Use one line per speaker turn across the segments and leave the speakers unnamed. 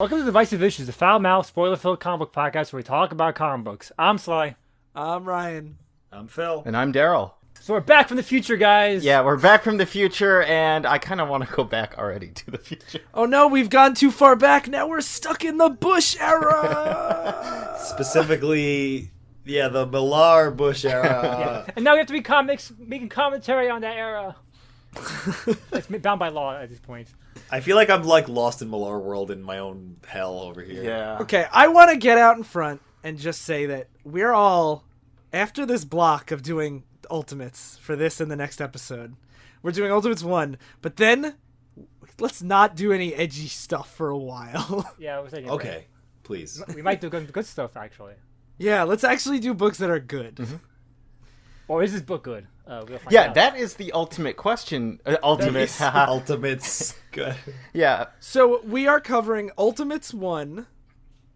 Welcome to Divisive Issues, the foul-mouthed, spoiler-filled comic book podcast where we talk about comic books. I'm Sly.
I'm Ryan.
I'm Phil.
And I'm Darryl.
So we're back from the future, guys.
Yeah, we're back from the future, and I kind of want to go back already to the future.
Oh no, we've gone too far back. Now we're stuck in the Bush era.
Specifically, the Millar Bush era.
Yeah. And now we have to be making commentary on that era. It's bound by law at this point.
I feel like I'm lost in Millar world in my own hell over here.
Yeah.
Okay, I want to get out in front and just say that we're all, after this block of doing Ultimates for this and the next episode, we're doing Ultimates 1, but then let's not do any edgy stuff for a while.
Yeah, we're taking
Okay, please.
We might do good stuff, actually.
Yeah, let's actually do books that are good.
Mm-hmm.
Or is this book good? We'll find
Yeah,
out.
that is the ultimate question. Ultimate.
Ultimates. Good.
Yeah.
So we are covering Ultimates 1,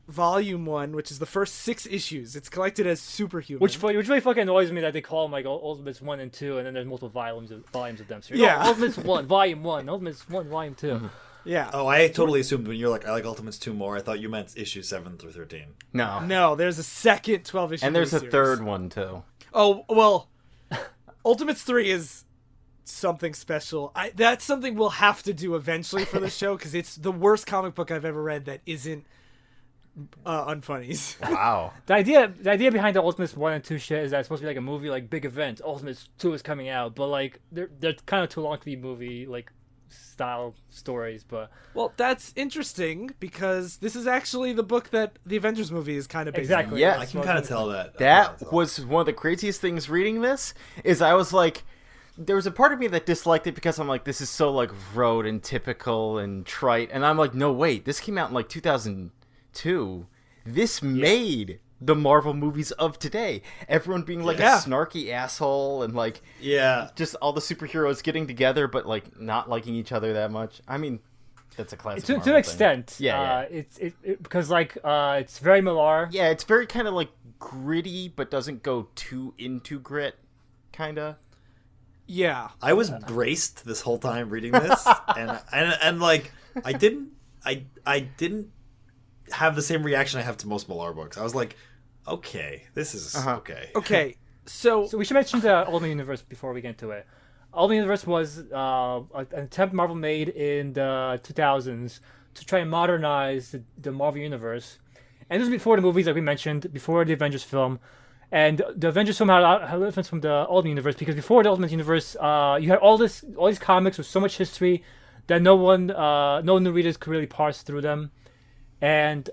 Volume 1, which is the first 6 issues. It's collected as Superhuman.
Which really fucking annoys me that they call them like Ultimates 1 and 2, and then there's multiple volumes of them. So
Yeah.
Ultimates 1, Volume 1, Ultimates 1, Volume 2.
Mm-hmm.
Yeah.
Oh, I totally assumed when you're like, I like Ultimates 2 more, I thought you meant issue 7 through 13.
No.
No, there's a second 12-issue
And there's a
series.
third one, too.
Oh, well, Ultimates 3 is something special. That's something we'll have to do eventually for the show, because it's the worst comic book I've ever read that isn't Unfunnies.
Wow.
The idea behind the Ultimates 1 and 2 shit is that it's supposed to be like a movie, like big event. Ultimates 2 is coming out, but like they're kind of too long to be movie like style stories. But
Well, that's interesting, because this is actually the book that the Avengers movie is kind of based
exactly,
Yeah.
I can kind of tell that.
That was one of the craziest things reading this, is I was like, there was a part of me that disliked it because I'm like, this is so like rote and typical and trite. And I'm like, no, wait, this came out in like 2002. This made the Marvel movies of today. Everyone being like
Yeah.
a snarky asshole and like
Yeah.
just all the superheroes getting together but like not liking each other that much. I mean, that's a classic
to
Marvel
an
thing.
extent,
Yeah,
it's because like it's very Millar.
Yeah, it's very kind of like gritty but doesn't go too into grit, kind of.
Yeah.
I was braced this whole time reading this, and like I didn't have the same reaction I have to most Millar books. I was like, okay, this is okay.
Okay, so
So we should mention the Ultimate Universe before we get into it. Ultimate Universe was an attempt Marvel made in the 2000s to try and modernize the Marvel Universe. And this was before the movies, like we mentioned, before the Avengers film. And the Avengers film had a difference from the Ultimate Universe, because before the Ultimate Universe, you had all these comics with so much history that no new readers could really parse through them. And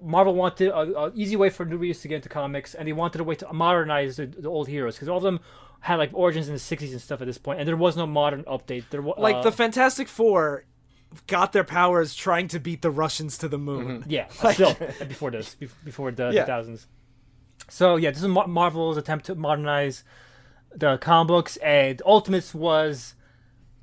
Marvel wanted an easy way for new readers to get into comics, and they wanted a way to modernize the old heroes, because all of them had like origins in the 60s and stuff at this point, and there was no modern update.
like the Fantastic Four got their powers trying to beat the Russians to the moon.
Yeah, still before this, before the 2000s. So yeah, this is Marvel's attempt to modernize the comic books, and Ultimates was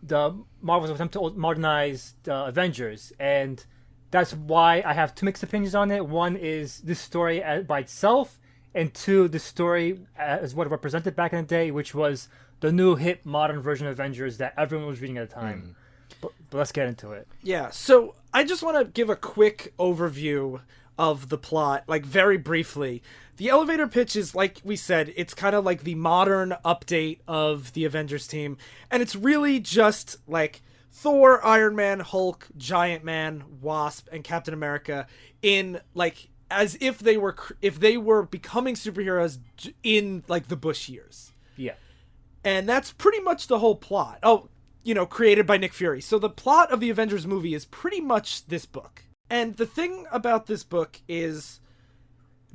the Marvel's attempt to modernize the Avengers, and that's why I have two mixed opinions on it. One is this story by itself, and two, the story as what it represented back in the day, which was the new hip modern version of Avengers that everyone was reading at the time. But let's get into it.
Yeah, so I just want to give a quick overview of the plot, like very briefly. The elevator pitch is, like we said, it's kind of like the modern update of the Avengers team, and it's really just like Thor, Iron Man, Hulk, Giant Man, Wasp, and Captain America in like as if they were becoming superheroes in like the Bush years.
Yeah.
And that's pretty much the whole plot. Oh, created by Nick Fury. So the plot of the Avengers movie is pretty much this book. And the thing about this book is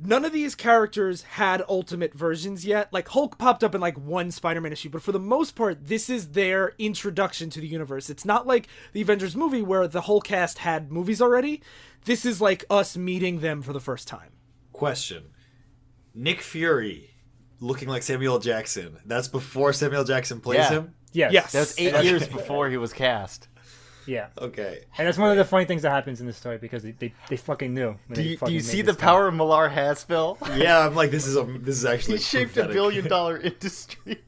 none of these characters had ultimate versions yet. Like Hulk popped up in like one Spider-Man issue, but for the most part, this is their introduction to the universe. It's not like the Avengers movie where the whole cast had movies already. This is like us meeting them for the first time.
Question: Nick Fury looking like Samuel L. Jackson. That's before Samuel L. Jackson plays him?
Yes.
That was 8 years before he was cast.
Yeah.
Okay.
And that's one of the funny things that happens in this story, because they fucking knew.
Do you see the power of Millar has, Phil?
Yeah, I'm like, this is actually
He shaped a
pathetic.
billion-dollar industry.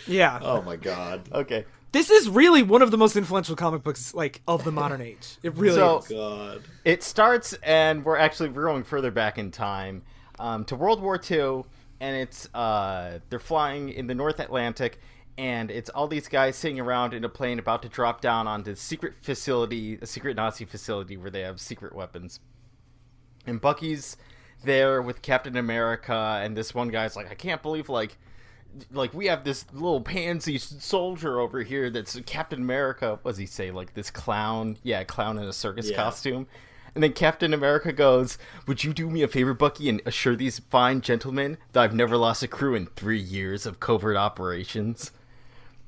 Yeah.
Oh my god.
Okay.
This is really one of the most influential comic books, like, of the modern age. It really is.
God.
It starts, and we're going further back in time to World War II, and it's they're flying in the North Atlantic, and it's all these guys sitting around in a plane about to drop down onto a secret Nazi facility where they have secret weapons. And Bucky's there with Captain America, and this one guy's like, I can't believe, like we have this little pansy soldier over here that's Captain America. What does he say? Like this clown? Yeah, a clown in a circus costume. And then Captain America goes, would you do me a favor, Bucky, and assure these fine gentlemen that I've never lost a crew in 3 years of covert operations?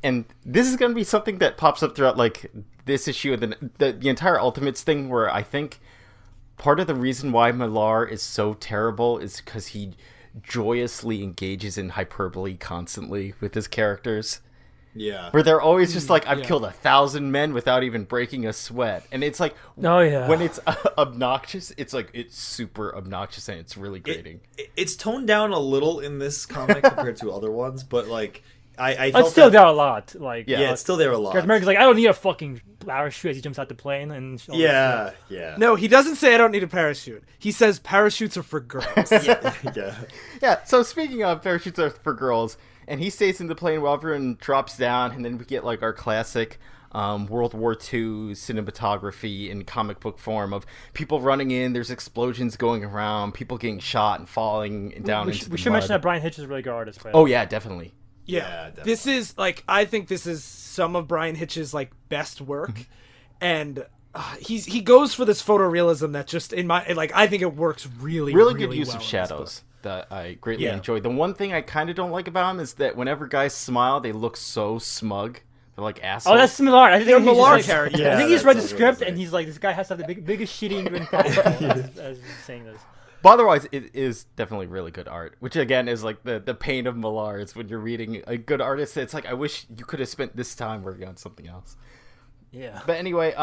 And this is going to be something that pops up throughout, like, this issue and the entire Ultimates thing, where I think part of the reason why Millar is so terrible is because he joyously engages in hyperbole constantly with his characters.
Yeah.
Where they're always just like, I've killed 1,000 men without even breaking a sweat. And it's like, when it's obnoxious, it's like, it's super obnoxious and it's really grating.
It's toned down a little in this comic compared to other ones, but like, I felt
it's still there a lot. Like,
yeah, it's still there a lot.
Captain America's like, I don't need a fucking parachute as he jumps out the plane. And
Yeah.
No, he doesn't say I don't need a parachute. He says parachutes are for girls.
Yeah.
So speaking of parachutes are for girls, and he stays in the plane while everyone drops down, and then we get like our classic World War II cinematography in comic book form of people running in, there's explosions going around, people getting shot and falling down into the mud.
We should mention that Brian Hitch is a really good artist.
Oh yeah, definitely.
Yeah, this is like, I think this is some of Brian Hitch's like best work, and he goes for this photorealism that just I think it works really
good use
well
of shadows that I greatly enjoy. The one thing I kind of don't like about him is that whenever guys smile, they look so smug. They're like assholes.
Oh, that's Millar. I think
They're
he's
Millar
just,
characters.
I think he's read the script and he's like, this guy has to have the biggest shitty as he's saying this.
But otherwise, it is definitely really good art, which again is like the pain of Millar is when you're reading a good artist. It's like, I wish you could have spent this time working on something else.
Yeah.
But anyway,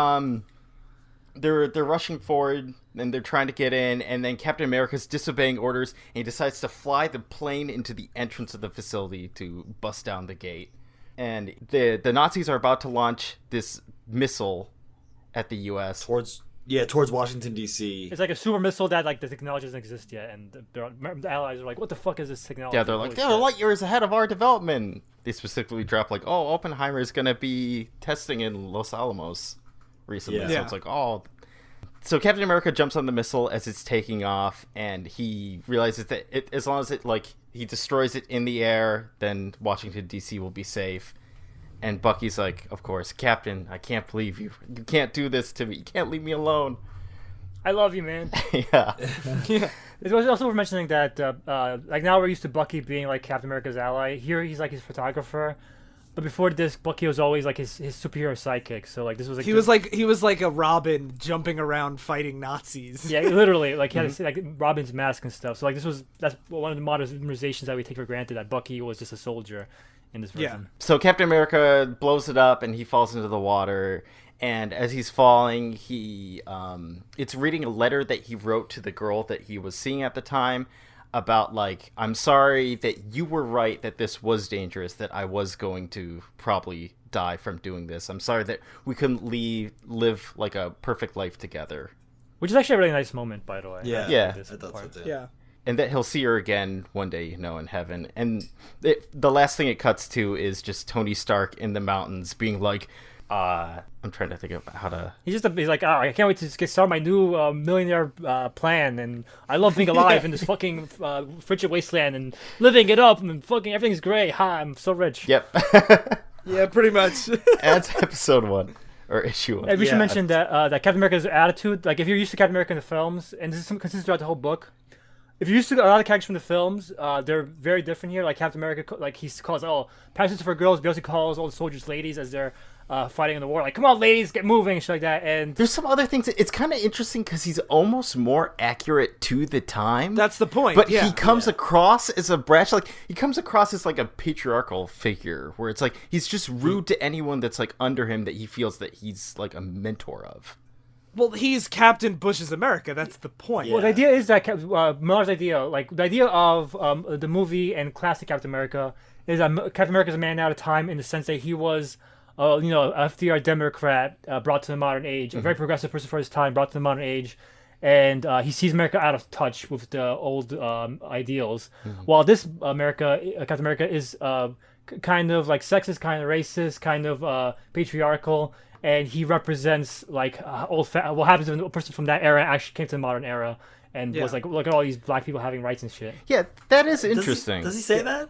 they're rushing forward and they're trying to get in, and then Captain America's disobeying orders and he decides to fly the plane into the entrance of the facility to bust down the gate. And the Nazis are about to launch this missile at the U.S.
towards Washington D.C.
It's like a super missile that like the technology doesn't exist yet, and the allies are like, "What the fuck is this technology?"
Yeah, they're like, "They're light years ahead of our development." They specifically drop like, "Oh, Oppenheimer is gonna be testing in Los Alamos recently."
Yeah.
So it's like, "Oh." So Captain America jumps on the missile as it's taking off, and he realizes that as long as he destroys it in the air, then Washington D.C. will be safe. And Bucky's like, of course, Captain, I can't believe you. You can't do this to me. You can't leave me alone.
I love you, man.
Yeah.
It was also worth mentioning that, like, now we're used to Bucky being like Captain America's ally. Here he's like his photographer. But before this, Bucky was always like his superhero sidekick. So like this was like
he was like a Robin jumping around fighting Nazis.
Yeah, literally, like he had like Robin's mask and stuff. So like that's one of the modernizations that we take for granted, that Bucky was just a soldier in this version.
Yeah.
So Captain America blows it up and he falls into the water. And as he's falling, it's reading a letter that he wrote to the girl that he was seeing at the time about like, I'm sorry that you were right that this was dangerous, that I was going to probably die from doing this. I'm sorry that we couldn't live like a perfect life together.
Which is actually a really nice moment, by the way.
Yeah.
I thought so too.
Yeah.
And that he'll see her again one day, in heaven. And the last thing it cuts to is just Tony Stark in the mountains being like, I'm trying to think of how to...
He's like, oh, I can't wait to start my new millionaire plan, and I love being alive in this fucking frigid wasteland and living it up, and fucking everything's great. Ha, I'm so rich.
Yep.
Yeah, pretty much.
That's episode 1. Or issue 1.
And we should mention that Captain America's attitude, like if you're used to Captain America in the films, and this is consistent throughout the whole book, if you're used to a lot of characters from the films, they're very different here. Like Captain America, like he calls parachutes for girls, but he also calls all the soldiers ladies as they're fighting in the war. Like, come on, ladies, get moving, and shit like that. And
there's some other things. It's kind of interesting because he's almost more accurate to the time.
That's the point.
But he comes across as a brash, like he comes across as like a patriarchal figure, where it's like he's just rude to anyone that's like under him that he feels that he's like a mentor of.
Well, he's Captain Bush's America. That's the point.
Well, the idea is that Millar's idea, like the idea of the movie and classic Captain America, is that Captain America is a man out of time in the sense that he was FDR Democrat brought to the modern age, a very progressive person for his time, brought to the modern age, and he sees America out of touch with the old ideals. While this Captain America, is kind of like sexist, kind of racist, kind of patriarchal, and he represents like what happens when a person from that era actually came to the modern era and was like, look at all these black people having rights and shit.
Yeah, that is interesting.
Does he say that?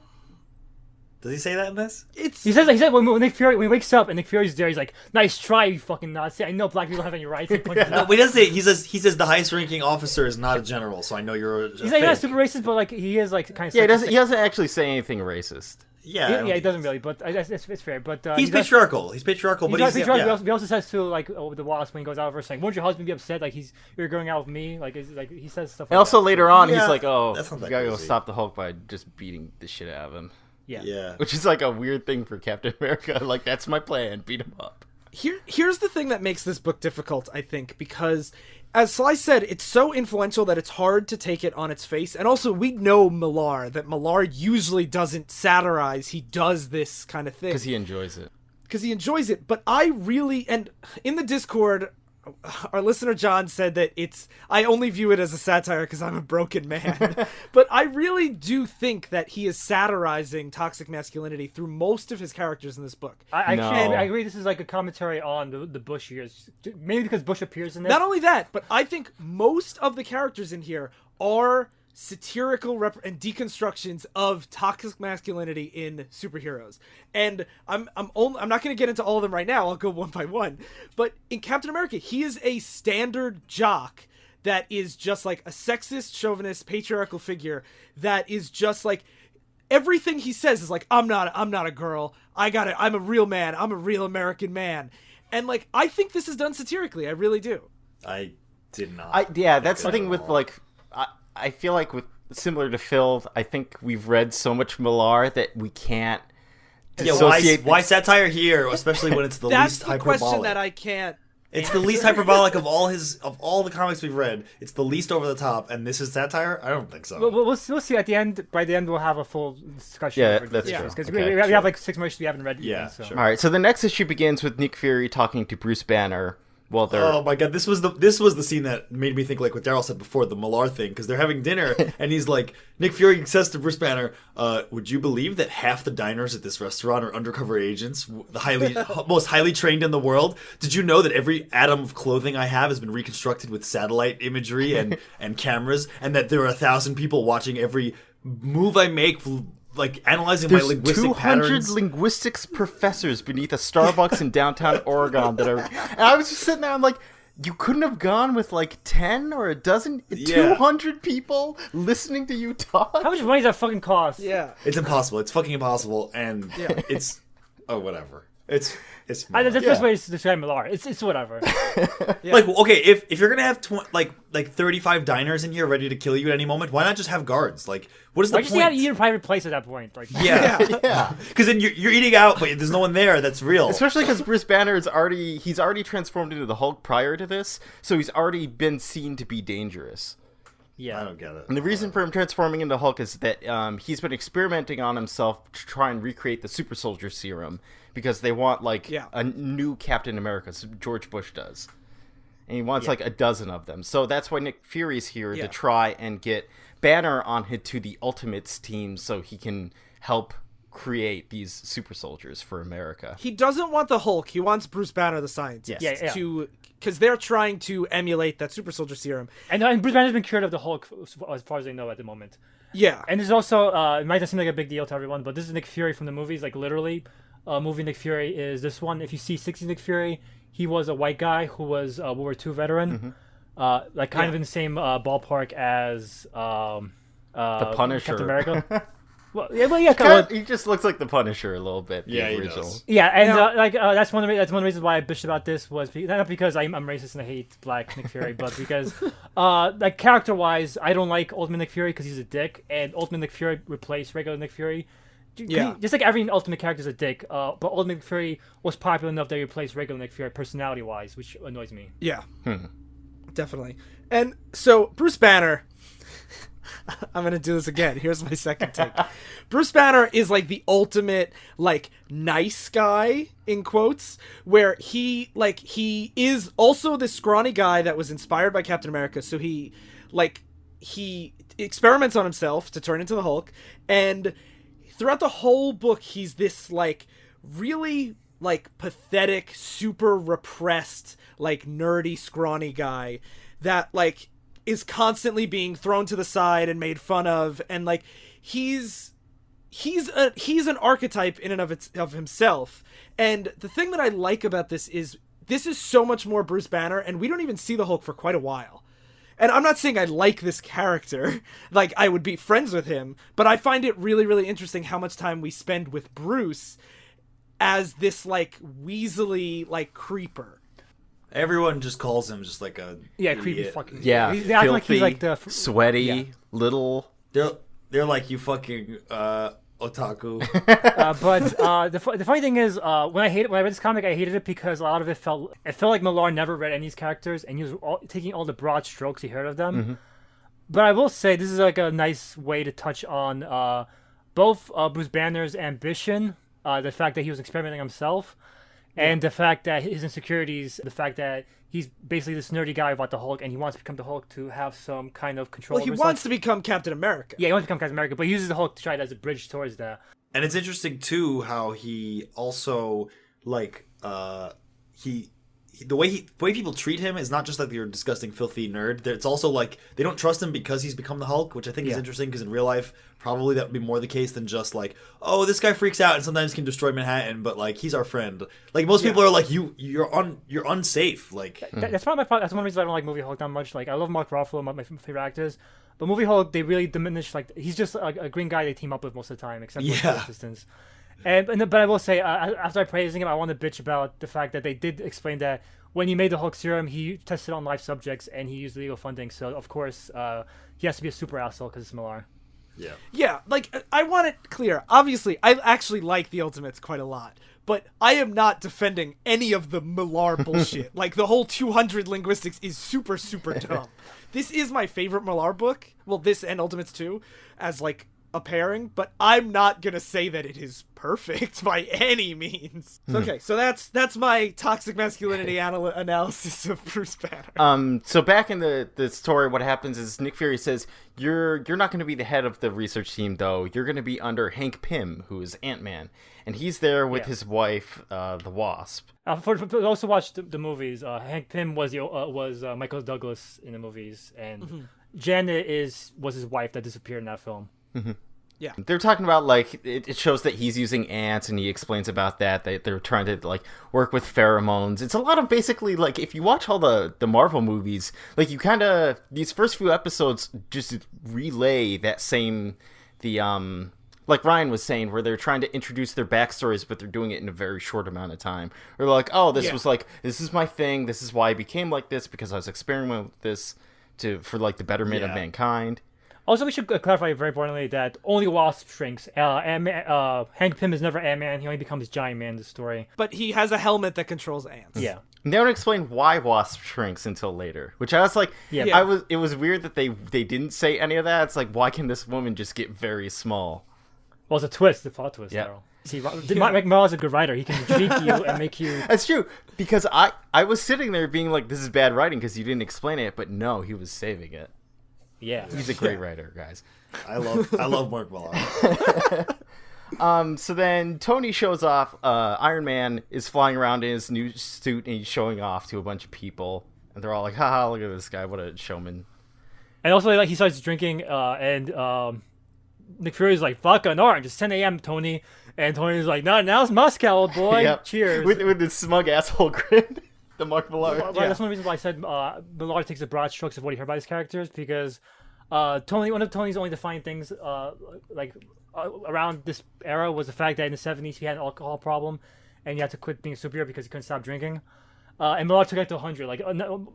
Does he say that in this?
He said when Nick Fury, when he wakes up and Nick Fury's there, he's like, "Nice try, you fucking Nazi. I know black people don't have any rights."
No, he doesn't say. He says the highest ranking officer is not a general, so I know you're.
He's like not super racist, but like he is like kind of.
Yeah, he doesn't actually say anything racist.
Yeah,
he doesn't really, but it's fair. But
he's patriarchal. He's patriarchal, but he's
patriarchal. He also says to like the Wasp when he goes out of her saying, "Won't your husband be upset? Like you're going out with me?" Like he says stuff.
And
like
also
that.
later on,
Yeah,
he's like, "Oh,
that's
you
not that
gotta go
crazy.
stop the Hulk by just beating the shit out of him."
Yeah.
Which is like a weird thing for Captain America. Like, that's my plan. Beat him up.
Here's the thing that makes this book difficult, I think, because as Sly said, it's so influential that it's hard to take it on its face. And also, we know that Millar usually doesn't satirize. He does this kind of thing.
Because he enjoys it.
But I really, and in the Discord, our listener John said that I only view it as a satire because I'm a broken man. But I really do think that he is satirizing toxic masculinity through most of his characters in this book.
I agree. This is like a commentary on the Bush years, maybe because Bush appears in it.
Not only that, but I think most of the characters in here are satirical and deconstructions of toxic masculinity in superheroes. And I'm not going to get into all of them right now. I'll go one by one. But in Captain America, he is a standard jock that is just like a sexist, chauvinist, patriarchal figure that is just like everything he says is like, I'm not a girl. I'm a real man. I'm a real American man. And like, I think this is done satirically. I really do.
I did not.
That's the thing with like, I feel like with similar to Phil, I think we've read so much Millar that we can't dissociate.
Why satire here, especially when it's the
That's
least
the
hyperbolic?
question that I can't.
It's the least hyperbolic of all the comics we've read. It's the least over the top, and this is satire. I don't think so.
We'll see at the end. By the end, we'll have a full discussion.
Yeah, that's true.
Because
Okay,
we have like 6 more issues we haven't read.
Yeah,
even, so.
sure.
All right, so the next issue begins with Nick Fury talking to Bruce Banner. Well,
Oh my god, this was the scene that made me think like what Darryl said before, the Millar thing, because they're having dinner and he's like, Nick Fury says to Bruce Banner, would you believe that half the diners at this restaurant are undercover agents, the most highly trained in the world? Did you know that every atom of clothing I have has been reconstructed with satellite imagery and cameras, and that there are 1,000 people watching every move I make, like analyzing my linguistic
200
patterns.
linguistics professors beneath a Starbucks in downtown Oregon that are. And I was just sitting there. I'm like, you couldn't have gone with like 10 or a dozen, 200 people listening to you talk.
How much money does that fucking cost?
Yeah.
It's impossible. It's fucking impossible, and it's whatever. It's
That's the best way to describe Millar. It's whatever.
Like, okay, if you're gonna have 35 diners in here ready to kill you at any moment, why not just have guards? Like, what is the
Why
point?
just have to eat in a private place at that point? Like,
Yeah, because then you're eating out, but there's no one there. That's real.
Especially because Bruce Banner is he's already transformed into the Hulk prior to this, so he's already been seen to be dangerous.
yeah.
I don't get it.
And the reason for him transforming into Hulk is that he's been experimenting on himself to try and recreate the super soldier serum because they want a new Captain America, so George Bush does. And he wants like a dozen of them. So that's why Nick Fury's here to try and get Banner to the Ultimates team so he can help create these super soldiers for America.
He doesn't want the Hulk. He wants Bruce Banner, the scientist, because they're trying to emulate that super soldier serum.
And Bruce Banner's been cured of the Hulk as far as they know at the moment.
Yeah.
And there's also, it might not seem like a big deal to everyone, but this is Nick Fury from the movies, like literally. Movie Nick Fury is this one. If you see 60s Nick Fury, he was a white guy who was a World War II veteran. Like kind of in the same ballpark as
the Punisher.
Captain America.
He just looks like the Punisher a little bit.
Yeah, he
original.
does.
Yeah, and that's one of the reasons why I bitched about this was not because I'm racist and I hate Black Nick Fury, but because like character wise, I don't like Ultimate Nick Fury because he's a dick, and Ultimate Nick Fury replaced regular Nick Fury.
Yeah.
Just like every Ultimate character is a dick, but Ultimate Nick Fury was popular enough that he replaced regular Nick Fury personality wise, which annoys me.
Yeah. Definitely. And so Bruce Banner, I'm gonna do this again. Here's my second take. Bruce Banner is like the ultimate like nice guy in quotes, where he is also this scrawny guy that was inspired by Captain America. So he experiments on himself to turn into the Hulk, and throughout the whole book, he's this like really like pathetic, super repressed, like nerdy, scrawny guy that like is constantly being thrown to the side and made fun of, and like he's an archetype in and of himself. And the thing that I like about this is so much more Bruce Banner, and we don't even see the Hulk for quite a while. And I'm not saying I like this character, like I would be friends with him, but I find it really, really interesting how much time we spend with Bruce as this like weaselly like creeper.
Everyone just calls him just like a
creepy
idiot.
fucking.
Yeah,
They act like
filthy,
he's like the
sweaty, little.
They're like, you fucking otaku.
The funny thing is, when I read this comic, I hated it because a lot of it felt like Millar never read any of these characters, and he was taking all the broad strokes he heard of them.
Mm-hmm.
But I will say this is like a nice way to touch on both Bruce Banner's ambition, the fact that he was experimenting himself, and the fact that his insecurities, the fact that he's basically this nerdy guy about the Hulk, and he wants to become the Hulk to have some kind of control.
Well, he wants to become Captain America.
Yeah, he wants to become Captain America, but he uses the Hulk to try it as a bridge towards that.
And it's interesting too how he also like the way people treat him is not just like you're a disgusting, filthy nerd. It's also like they don't trust him because he's become the Hulk, which I think is interesting because in real life probably that would be more the case than just like, oh, this guy freaks out and sometimes can destroy Manhattan, but like he's our friend. Like most people are like you're unsafe. Like
that's probably that's one reason I don't like Movie Hulk that much. Like I love Mark Ruffalo, my favorite actors, but Movie Hulk they really diminish. Like he's just a green guy they team up with most of the time, except for his assistants. But I will say, after I praising him, I want to bitch about the fact that they did explain that when he made the Hulk serum, he tested on live subjects and he used legal funding. So, of course, he has to be a super asshole because it's Millar.
Yeah, like, I want it clear. Obviously, I actually like the Ultimates quite a lot. But I am not defending any of the Millar bullshit. Like, the whole 200 linguistics is super, super dumb. This is my favorite Millar book. Well, this and Ultimates 2 as, like, a pairing, but I'm not gonna say that it is perfect by any means. Okay, so that's my toxic masculinity analysis of Bruce Banner.
So back in the story, what happens is Nick Fury says, you're not going to be the head of the research team, though. You're going to be under Hank Pym, who is Ant-Man, and he's there with his wife, the Wasp.
For those who watched the movies, Hank Pym was Michael Douglas in the movies, and Janet was his wife that disappeared in that film.
Mm-hmm.
Yeah,
they're talking about like it shows that he's using ants, and he explains about that they're trying to like work with pheromones. It's a lot of basically like if you watch all the Marvel movies, like you kind of these first few episodes just relay that same like Ryan was saying, where they're trying to introduce their backstories, but they're doing it in a very short amount of time. Or like, oh, this is my thing. This is why I became like this because I was experimenting with this for like the betterment of mankind.
Also, we should clarify very importantly that only Wasp shrinks. Hank Pym is never Ant-Man. He only becomes Giant Man in the story.
But he has a helmet that controls ants.
Yeah.
And they don't explain why Wasp shrinks until later, which I was like, it was weird that they didn't say any of that. It's like, why can this woman just get very small?
Well, it's a twist, the plot twist, Darryl. See, Mike Millar's a good writer. He can intrigue you and make you...
That's true, because I was sitting there being like, this is bad writing because you didn't explain it, but no, he was saving it.
Yeah,
he's a great writer, guys.
I love Mark Millar.
So then Tony shows off. Iron Man is flying around in his new suit and he's showing off to a bunch of people, and they're all like, "Haha, look at this guy! What a showman!"
And also, like he starts drinking, and Nick Fury's like, "Fuck an orange! It's 10 a.m., Tony." And Tony's like, "No, now it's Moscow, old boy.
Yep.
Cheers."
With this smug asshole grin. The Mark Millar.
Well, that's one reason why I said Millar takes the broad strokes of what he heard by his characters, because one of Tony's only defining things around this era was the fact that in the 70s he had an alcohol problem and he had to quit being a superhero because he couldn't stop drinking. And Millar took it to 100. Like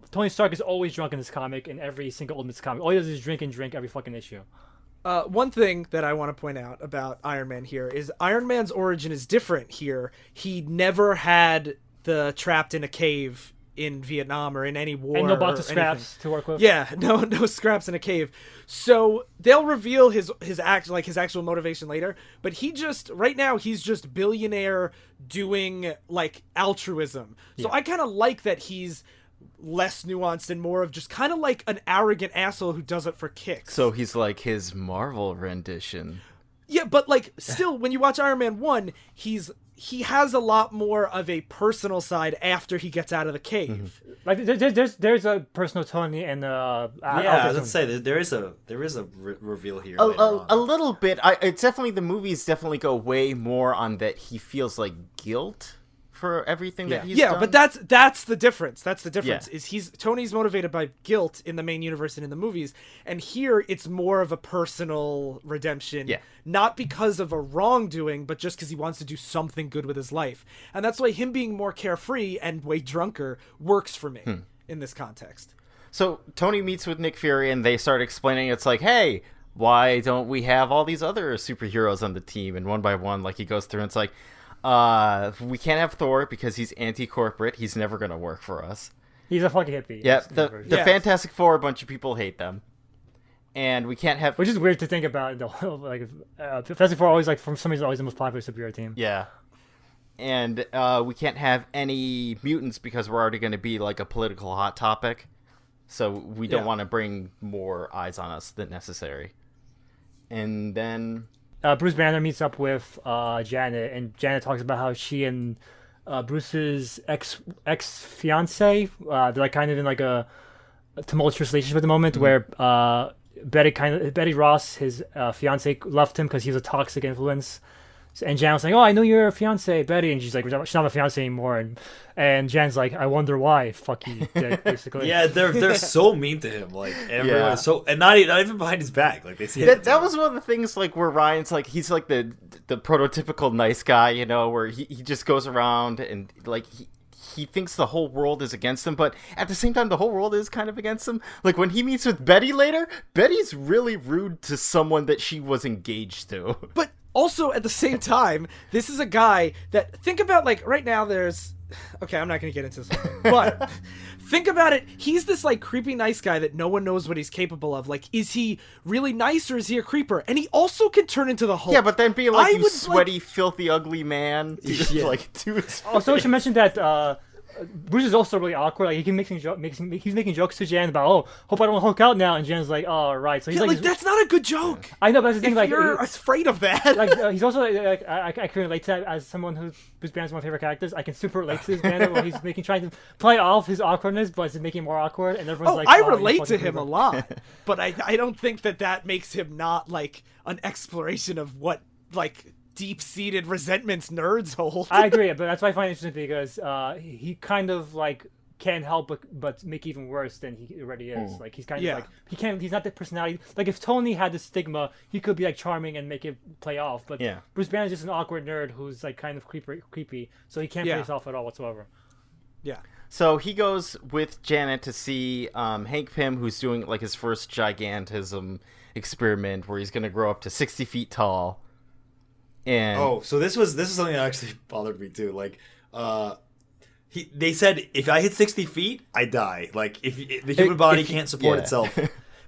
Tony Stark is always drunk in this comic, in every single Ultimates comic. All he does is drink and drink every fucking issue.
One thing that I want to point out about Iron Man here is Iron Man's origin is different here. He never had the trapped in a cave in Vietnam or in any war.
And no box
or
of scraps
anything.
to work with.
Yeah, no scraps in a cave. So they'll reveal his actual motivation later. But right now he's just billionaire doing like altruism. So I kind of like that he's less nuanced and more of just kind of like an arrogant asshole who does it for kicks.
So he's like his Marvel rendition.
Yeah, but like still, when you watch Iron Man 1, he has a lot more of a personal side after he gets out of the cave.
Like there's a personal Tony and
Yeah, I was gonna say there is a reveal here. later on.
A little bit. It's definitely, the movies definitely go way more on that he feels like guilt for everything that he's done.
But that's the difference. That's the difference.
Yeah.
Is Tony's motivated by guilt in the main universe and in the movies, and here it's more of a personal redemption.
Yeah.
Not because of a wrongdoing, but just because he wants to do something good with his life, and that's why him being more carefree and way drunker works for me in this context.
So Tony meets with Nick Fury and they start explaining, it's like, hey, why don't we have all these other superheroes on the team? And one by one, like, he goes through and it's like, we can't have Thor because he's anti-corporate. He's never going to work for us.
He's a fucking hippie.
Yeah, the Fantastic Four, a bunch of people hate them. And we can't have...
Which is weird to think about. Like, Fantastic Four always, like, for some reason, always the most popular superhero team.
Yeah. And we can't have any mutants because we're already going to be, like, a political hot topic. So we don't want to bring more eyes on us than necessary. And then...
Bruce Banner meets up with Janet, and Janet talks about how she and Bruce's ex-fiance, they're like kind of in like a tumultuous relationship at the moment, where Betty Ross, his fiance, left him because he was a toxic influence. And Jan was like, "Oh, I know your fiance, Betty," and she's like, "She's not my fiance anymore." And Jan's like, "I wonder why." Fuck you, dick, basically.
Yeah, they're so mean to him. Like everyone is so, and not even behind his back. Like they see
that was one of the things. Like where Ryan's like, he's like the prototypical nice guy, you know, where he just goes around and like he thinks the whole world is against him, but at the same time, the whole world is kind of against him. Like when he meets with Betty later, Betty's really rude to someone that she was engaged to.
But also, at the same time, this is a guy that, think about, like, right now there's... Okay, I'm not going to get into this one, but think about it. He's this, like, creepy nice guy that no one knows what he's capable of. Like, is he really nice or is he a creeper? And he also can turn into the Hulk.
Yeah, but then being like, you sweaty, filthy, ugly man. Like, dude.
Also, we should mention that... Bruce is also really awkward. Like, he can he's making jokes to Jan about, "Oh, hope I don't Hulk out now," and Jan's like, "Oh, right." So he's like,
that's not a good joke.
I know, but that's the thing.
If
like,
you're afraid of that,
like, he's also like, I can relate to that as someone who's Bruce Banner's one of my favorite characters. I can super relate to this Banner where he's trying to play off his awkwardness, but it's making him more awkward, and everyone's like,
I
"Oh,
relate to him a lot, but I don't think that makes him not like an exploration of what like deep-seated resentments nerds hold.
I agree, but that's why I find it interesting because he kind of like can't help but make even worse than he already is. Like he's kind of like he's not the personality. Like if Tony had the stigma, he could be like charming and make it play off. But Bruce Banner's just an awkward nerd who's like kind of creepy, so he can't play this off at all whatsoever.
Yeah.
So he goes with Janet to see Hank Pym, who's doing like his first gigantism experiment where he's going to grow up to 60 feet tall. And
so this is something that actually bothered me too. Like, they said if I hit 60 feet, I die. Like, if the human body can't support itself.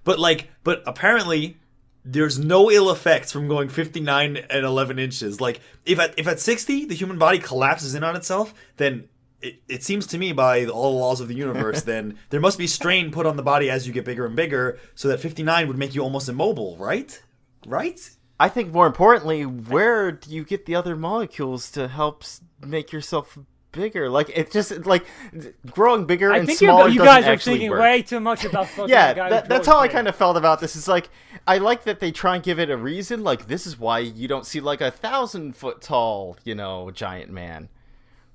But apparently, there's no ill effects from going 59 and 11 inches. Like, if at 60 the human body collapses in on itself, then it seems to me by all the laws of the universe, then there must be strain put on the body as you get bigger and bigger, so that 59 would make you almost immobile, right? Right?
I think more importantly, where do you get the other molecules to help make yourself bigger? Like, it's just like growing bigger and smaller.
You guys are
actually
thinking
work.
way too much about fucking
that's how I kind of felt about this. Is like, I like that they try and give it a reason. Like, this is why you don't see like 1,000-foot tall, giant man.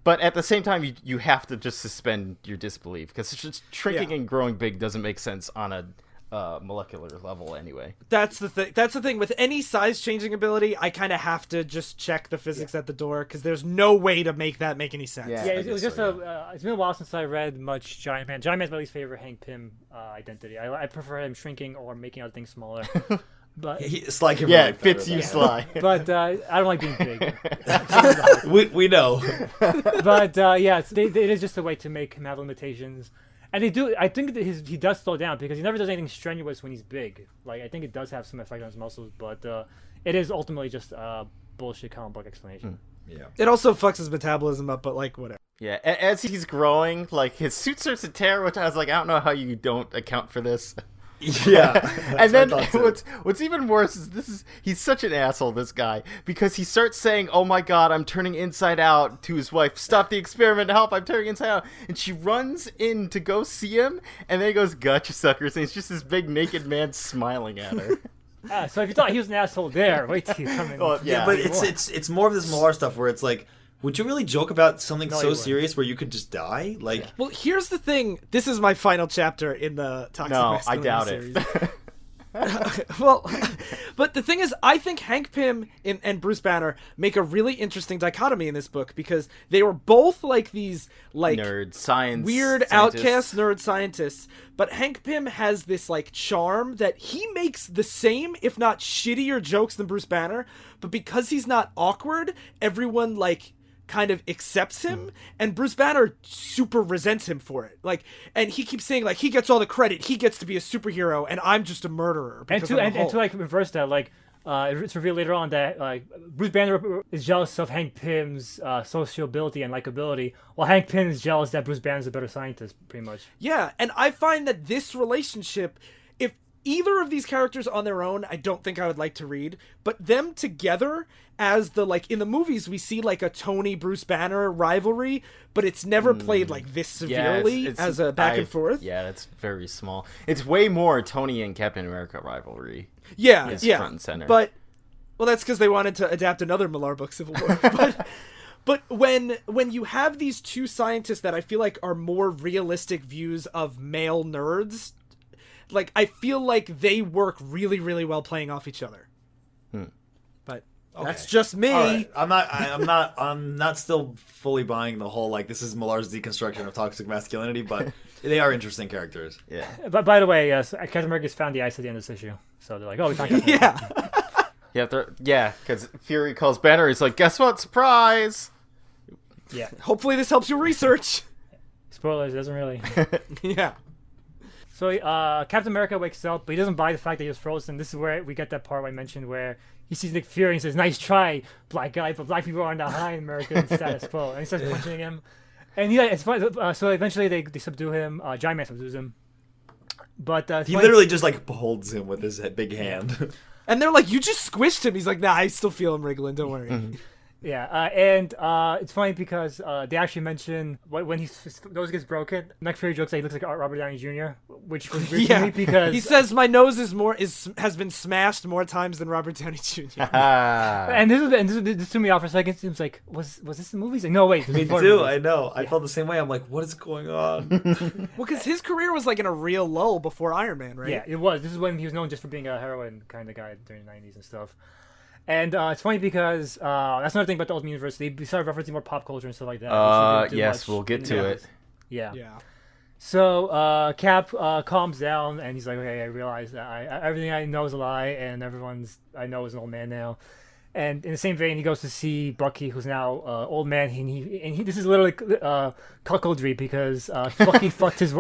But at the same time, you have to just suspend your disbelief because it's just shrinking and growing big doesn't make sense on a molecular level anyway.
That's the thing with any size changing ability. I kind of have to just check the physics at the door because there's no way to make that make any sense.
It was just it's been a while since I read much Giant Man. Giant Man's my least favorite Hank Pym identity. I prefer him shrinking or making other things smaller. But
Sly can
Yeah,
relate
it fits
better
you,
than
Sly.
but I don't like being big.
we know.
But yeah, it is just a way to make him have limitations. And they do. I think that he does slow down because he never does anything strenuous when he's big. Like I think it does have some effect on his muscles, but it is ultimately just a bullshit comic book explanation.
Yeah.
It also fucks his metabolism up, but like whatever.
Yeah, as he's growing, like his suit starts to tear, which I was like, I don't know how you don't account for this.
Yeah.
And then what's even worse is he's such an asshole, this guy, because he starts saying, "Oh my god, I'm turning inside out," to his wife. "Stop the experiment, help, I'm turning inside out." And she runs in to go see him, and then he goes, "Gotcha, suckers," and it's just this big naked man smiling at her.
So if you thought he was an asshole there, wait till you come in.
Well,
Yeah, but it's more of this Millar stuff where it's like, would you really joke about something
No, you
so
wouldn't.
serious where you could just die? Like,
Well, here's the thing. This is my final chapter in the Toxic
No, I
Masculinity
doubt
series.
it.
Well, but the thing is, I think Hank Pym and Bruce Banner make a really interesting dichotomy in this book because they were both like these like
Nerd science,
weird
scientists.
outcast nerd scientists, but Hank Pym has this like charm that he makes the same, if not shittier, jokes than Bruce Banner. But because he's not awkward, everyone like kind of accepts him, and Bruce Banner super resents him for it. Like, and he keeps saying like he gets all the credit, he gets to be a superhero, and I'm just a murderer.
And
because
to
I'm the
and to
Hulk.
like reverse that, like it's revealed later on that like Bruce Banner is jealous of Hank Pym's sociability and likability, while Hank Pym is jealous that Bruce Banner is a better scientist, pretty much.
Yeah, and I find that this relationship, if either of these characters on their own, I don't think I would like to read, but them together as the, like, in the movies, we see, like, a Tony Bruce Banner rivalry, but it's never played, like, this severely
it's
as a back and forth.
Yeah, that's very small. It's way more Tony and Captain America rivalry.
Yeah,
is
yeah.
front and center.
But, well, that's because they wanted to adapt another Millar book, Civil War. But when you have these two scientists that I feel like are more realistic views of male nerds, like, I feel like they work really, really well playing off each other. But that's just me.
all right, I'm not still fully buying the whole like this is Millar's deconstruction of toxic masculinity, but they are interesting characters.
Yeah.
But by the way, Captain America's found the ice at the end of this issue, so they're like, "Oh, we found Captain America."
Yeah.
Because Fury calls Banner. He's like, "Guess what? Surprise!"
Yeah.
Hopefully this helps your research.
Spoilers, it doesn't really.
Yeah.
So Captain America wakes up, but he doesn't buy the fact that he was frozen. This is where we get that part I mentioned where he sees Nick Fury and says, "Nice try, black guy, but black people are not high in America in status quo." And he starts punching him. And it's funny, so eventually they subdue him. Giant Man subdues him. But it's
He
funny-
literally just like holds him with his big hand.
And they're like, "You just squished him." He's like, "Nah, I still feel him wriggling. Don't worry."
Yeah, and it's funny because they actually mention when his nose gets broken, Nick Fury jokes that he looks like Robert Downey Jr., which was weird to me because
he says my nose has been smashed more times than Robert Downey Jr.
and this threw me off for a second. It seems like was this the movie? He's like, no, wait,
Me too. I know. I felt the same way. I'm like, what is going on?
Well, because his career was like in a real lull before Iron Man, right?
Yeah, it was. This is when he was known just for being a heroin kind of guy during the 90s and stuff. And it's funny because that's another thing about the Ultimate Universe. They started referencing more pop culture and stuff like that. which they didn't do
yes,
much
we'll get
in
to
the
it.
others. Yeah.
Yeah.
So Cap calms down and he's like, "Okay, I realize that everything I know is a lie, and everyone's I know is an old man now." And in the same vein, he goes to see Bucky, who's now old man. And he this is literally cuckoldry because Bucky fucked his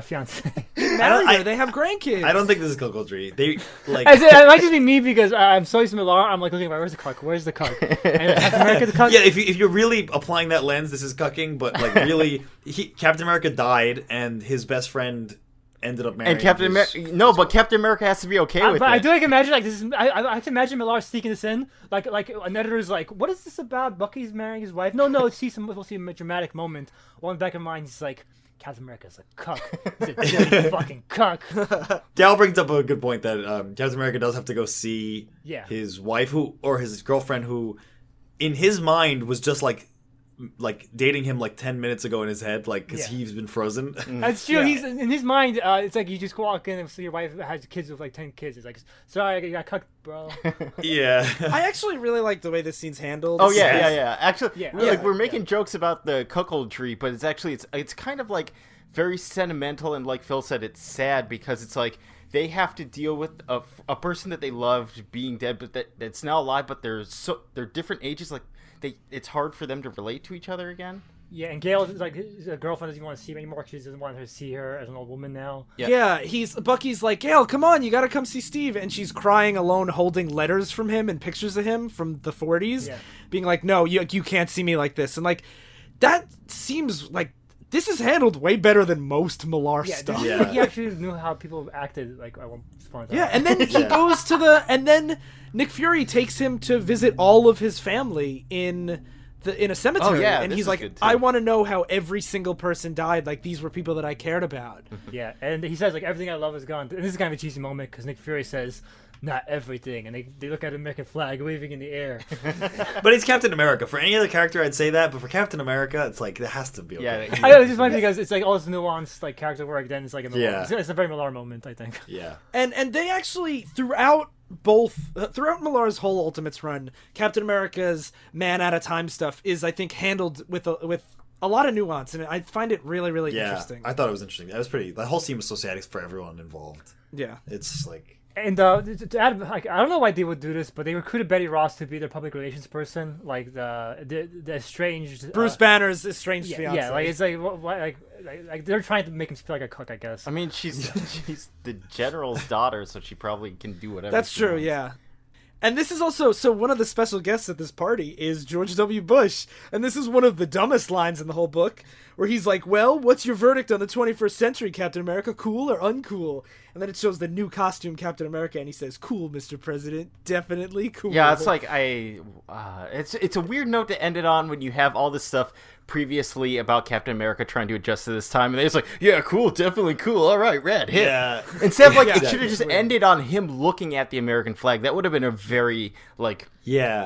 fiance.
Married, they have grandkids.
I don't think this is cuckoldry. They like
It might just be me because I'm so used to Millar. I'm like looking, where's the cuck? Where's the cuck? And Captain America, the cuck.
yeah. If you're really applying that lens, this is cucking. But like really, Captain America died, and his best friend ended up marrying.
And Captain America, but Captain America has to be okay with
But
it.
I do like imagine like this is I can imagine Millar sneaking this in like an editor's like, what is this about? Bucky's marrying his wife. No, we'll see a dramatic moment. While in the back of mind, he's like, Captain America's a cuck. He's a dirty fucking cuck.
Dal brings up a good point that Captain America does have to go see
Yeah.
his wife or his girlfriend who, in his mind, was just like dating him like 10 minutes ago in his head, like because
Yeah.
he's been frozen.
That's true.
Yeah.
He's in his mind. It's like you just walk in and see your wife has kids with like 10 kids. It's like, sorry, I got cucked, bro.
Yeah.
I actually really like the way this scene's handled.
Oh yeah. Actually,
Yeah.
we're making jokes about the cuckoldry, but it's actually it's kind of like very sentimental, and like Phil said, it's sad because it's like they have to deal with a person that they loved being dead, but that's now alive, but they're different ages. Like it's hard for them to relate to each other again.
Yeah, and Gail is like his girlfriend doesn't want to see him anymore. She doesn't want her to see her as an old woman now.
Yeah, Bucky's like, Gail, come on, you gotta come see Steve, and she's crying alone, holding letters from him and pictures of him from the 40s, being like, no, you can't see me like this, and like that seems like this is handled way better than most Millar stuff.
Yeah, he actually knew how people acted. Like I won't spoil that.
Yeah, and then he goes to and then Nick Fury takes him to visit all of his family in a cemetery, and he's like, I want to know how every single person died. Like these were people that I cared about.
Yeah, and he says like everything I love is gone. And this is kind of a cheesy moment because Nick Fury says, "Not everything," and they look at the American flag waving in the air.
But he's Captain America. For any other character, I'd say that, but for Captain America, it's like it has to be okay.
I know, it's just funny because it's like all this nuanced like character work. Then it's like a Millar. It's a very Millar moment, I think.
Yeah,
and they actually throughout Millar's whole Ultimates run, Captain America's man at a time stuff is, I think, handled with a lot of nuance, and I find it really, really interesting.
I thought it was interesting. That was pretty. The whole scene was so sad for everyone involved.
Yeah,
it's like.
And to add, like, I don't know why they would do this, but they recruited Betty Ross to be their public relations person, like the estranged
Bruce Banner's estranged fiance.
Yeah, like it's like they're trying to make him feel like a cook, I guess.
I mean, she's the general's daughter, so she probably can do whatever.
That's true.
Wants.
Yeah. And this is also, so one of the special guests at this party is George W. Bush. And this is one of the dumbest lines in the whole book, where he's like, well, what's your verdict on the 21st century, Captain America? Cool or uncool? And then it shows the new costume Captain America, and he says, cool, Mr. President. Definitely cool.
Yeah, it's like, it's a weird note to end it on when you have all this stuff previously about Captain America trying to adjust to this time, and it's like, yeah, cool, definitely cool, all right, red, hit.
Yeah.
Instead of, like, it should have just ended on him looking at the American flag. That would have been a very, like,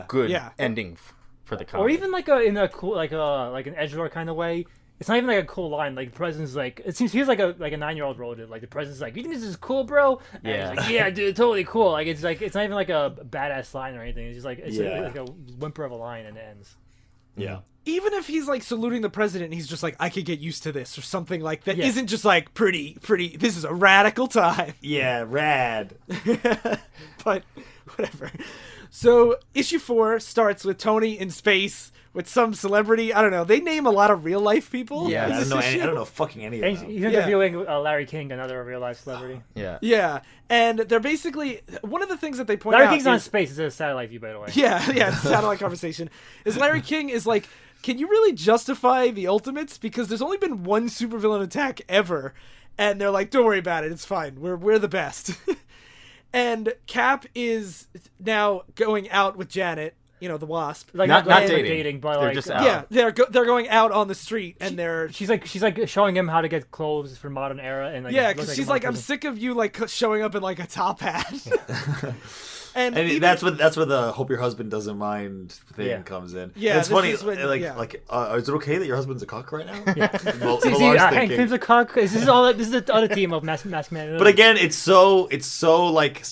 good ending for the comic.
Or even, like, in a cool, like an edgelord kind of way. It's not even like a cool line. Like the president's like, it seems he's like a 9-year-old wrote it. Like the president's like, you think this is cool, bro? And he's like, yeah, dude, totally cool. Like it's not even like a badass line or anything. It's just like like a whimper of a line and it ends.
Yeah.
Even if he's like saluting the president, he's just like, I could get used to this or something like that. Isn't just like pretty. This is a radical time.
Yeah, rad.
But whatever. So issue 4 starts with Tony in space with some celebrity. I don't know. They name a lot of real life people.
Yeah, I don't know fucking any of them.
He's interviewing Larry King, another real life celebrity.
Yeah. And they're basically, one of the things that they point out
Larry King's on space. It's a satellite view, by the way.
Yeah, it's a satellite conversation. Is Larry King is like, can you really justify the Ultimates? Because there's only been one supervillain attack ever. And they're like, don't worry about it. It's fine. We're the best. And Cap is now going out with Janet, the Wasp.
Like
not dating,
but
they're
like
just out.
Yeah, they're going out on the street, and
she's like showing him how to get clothes for modern era, and like
because she's like, I'm sick of you like showing up in like a top hat. And
that's where the hope your husband doesn't mind thing comes in.
Yeah,
and it's funny. Is it okay that your husband's a cuck right now?
Hank Pym's a cuck. This is the other team of mask man.
But again, it's so like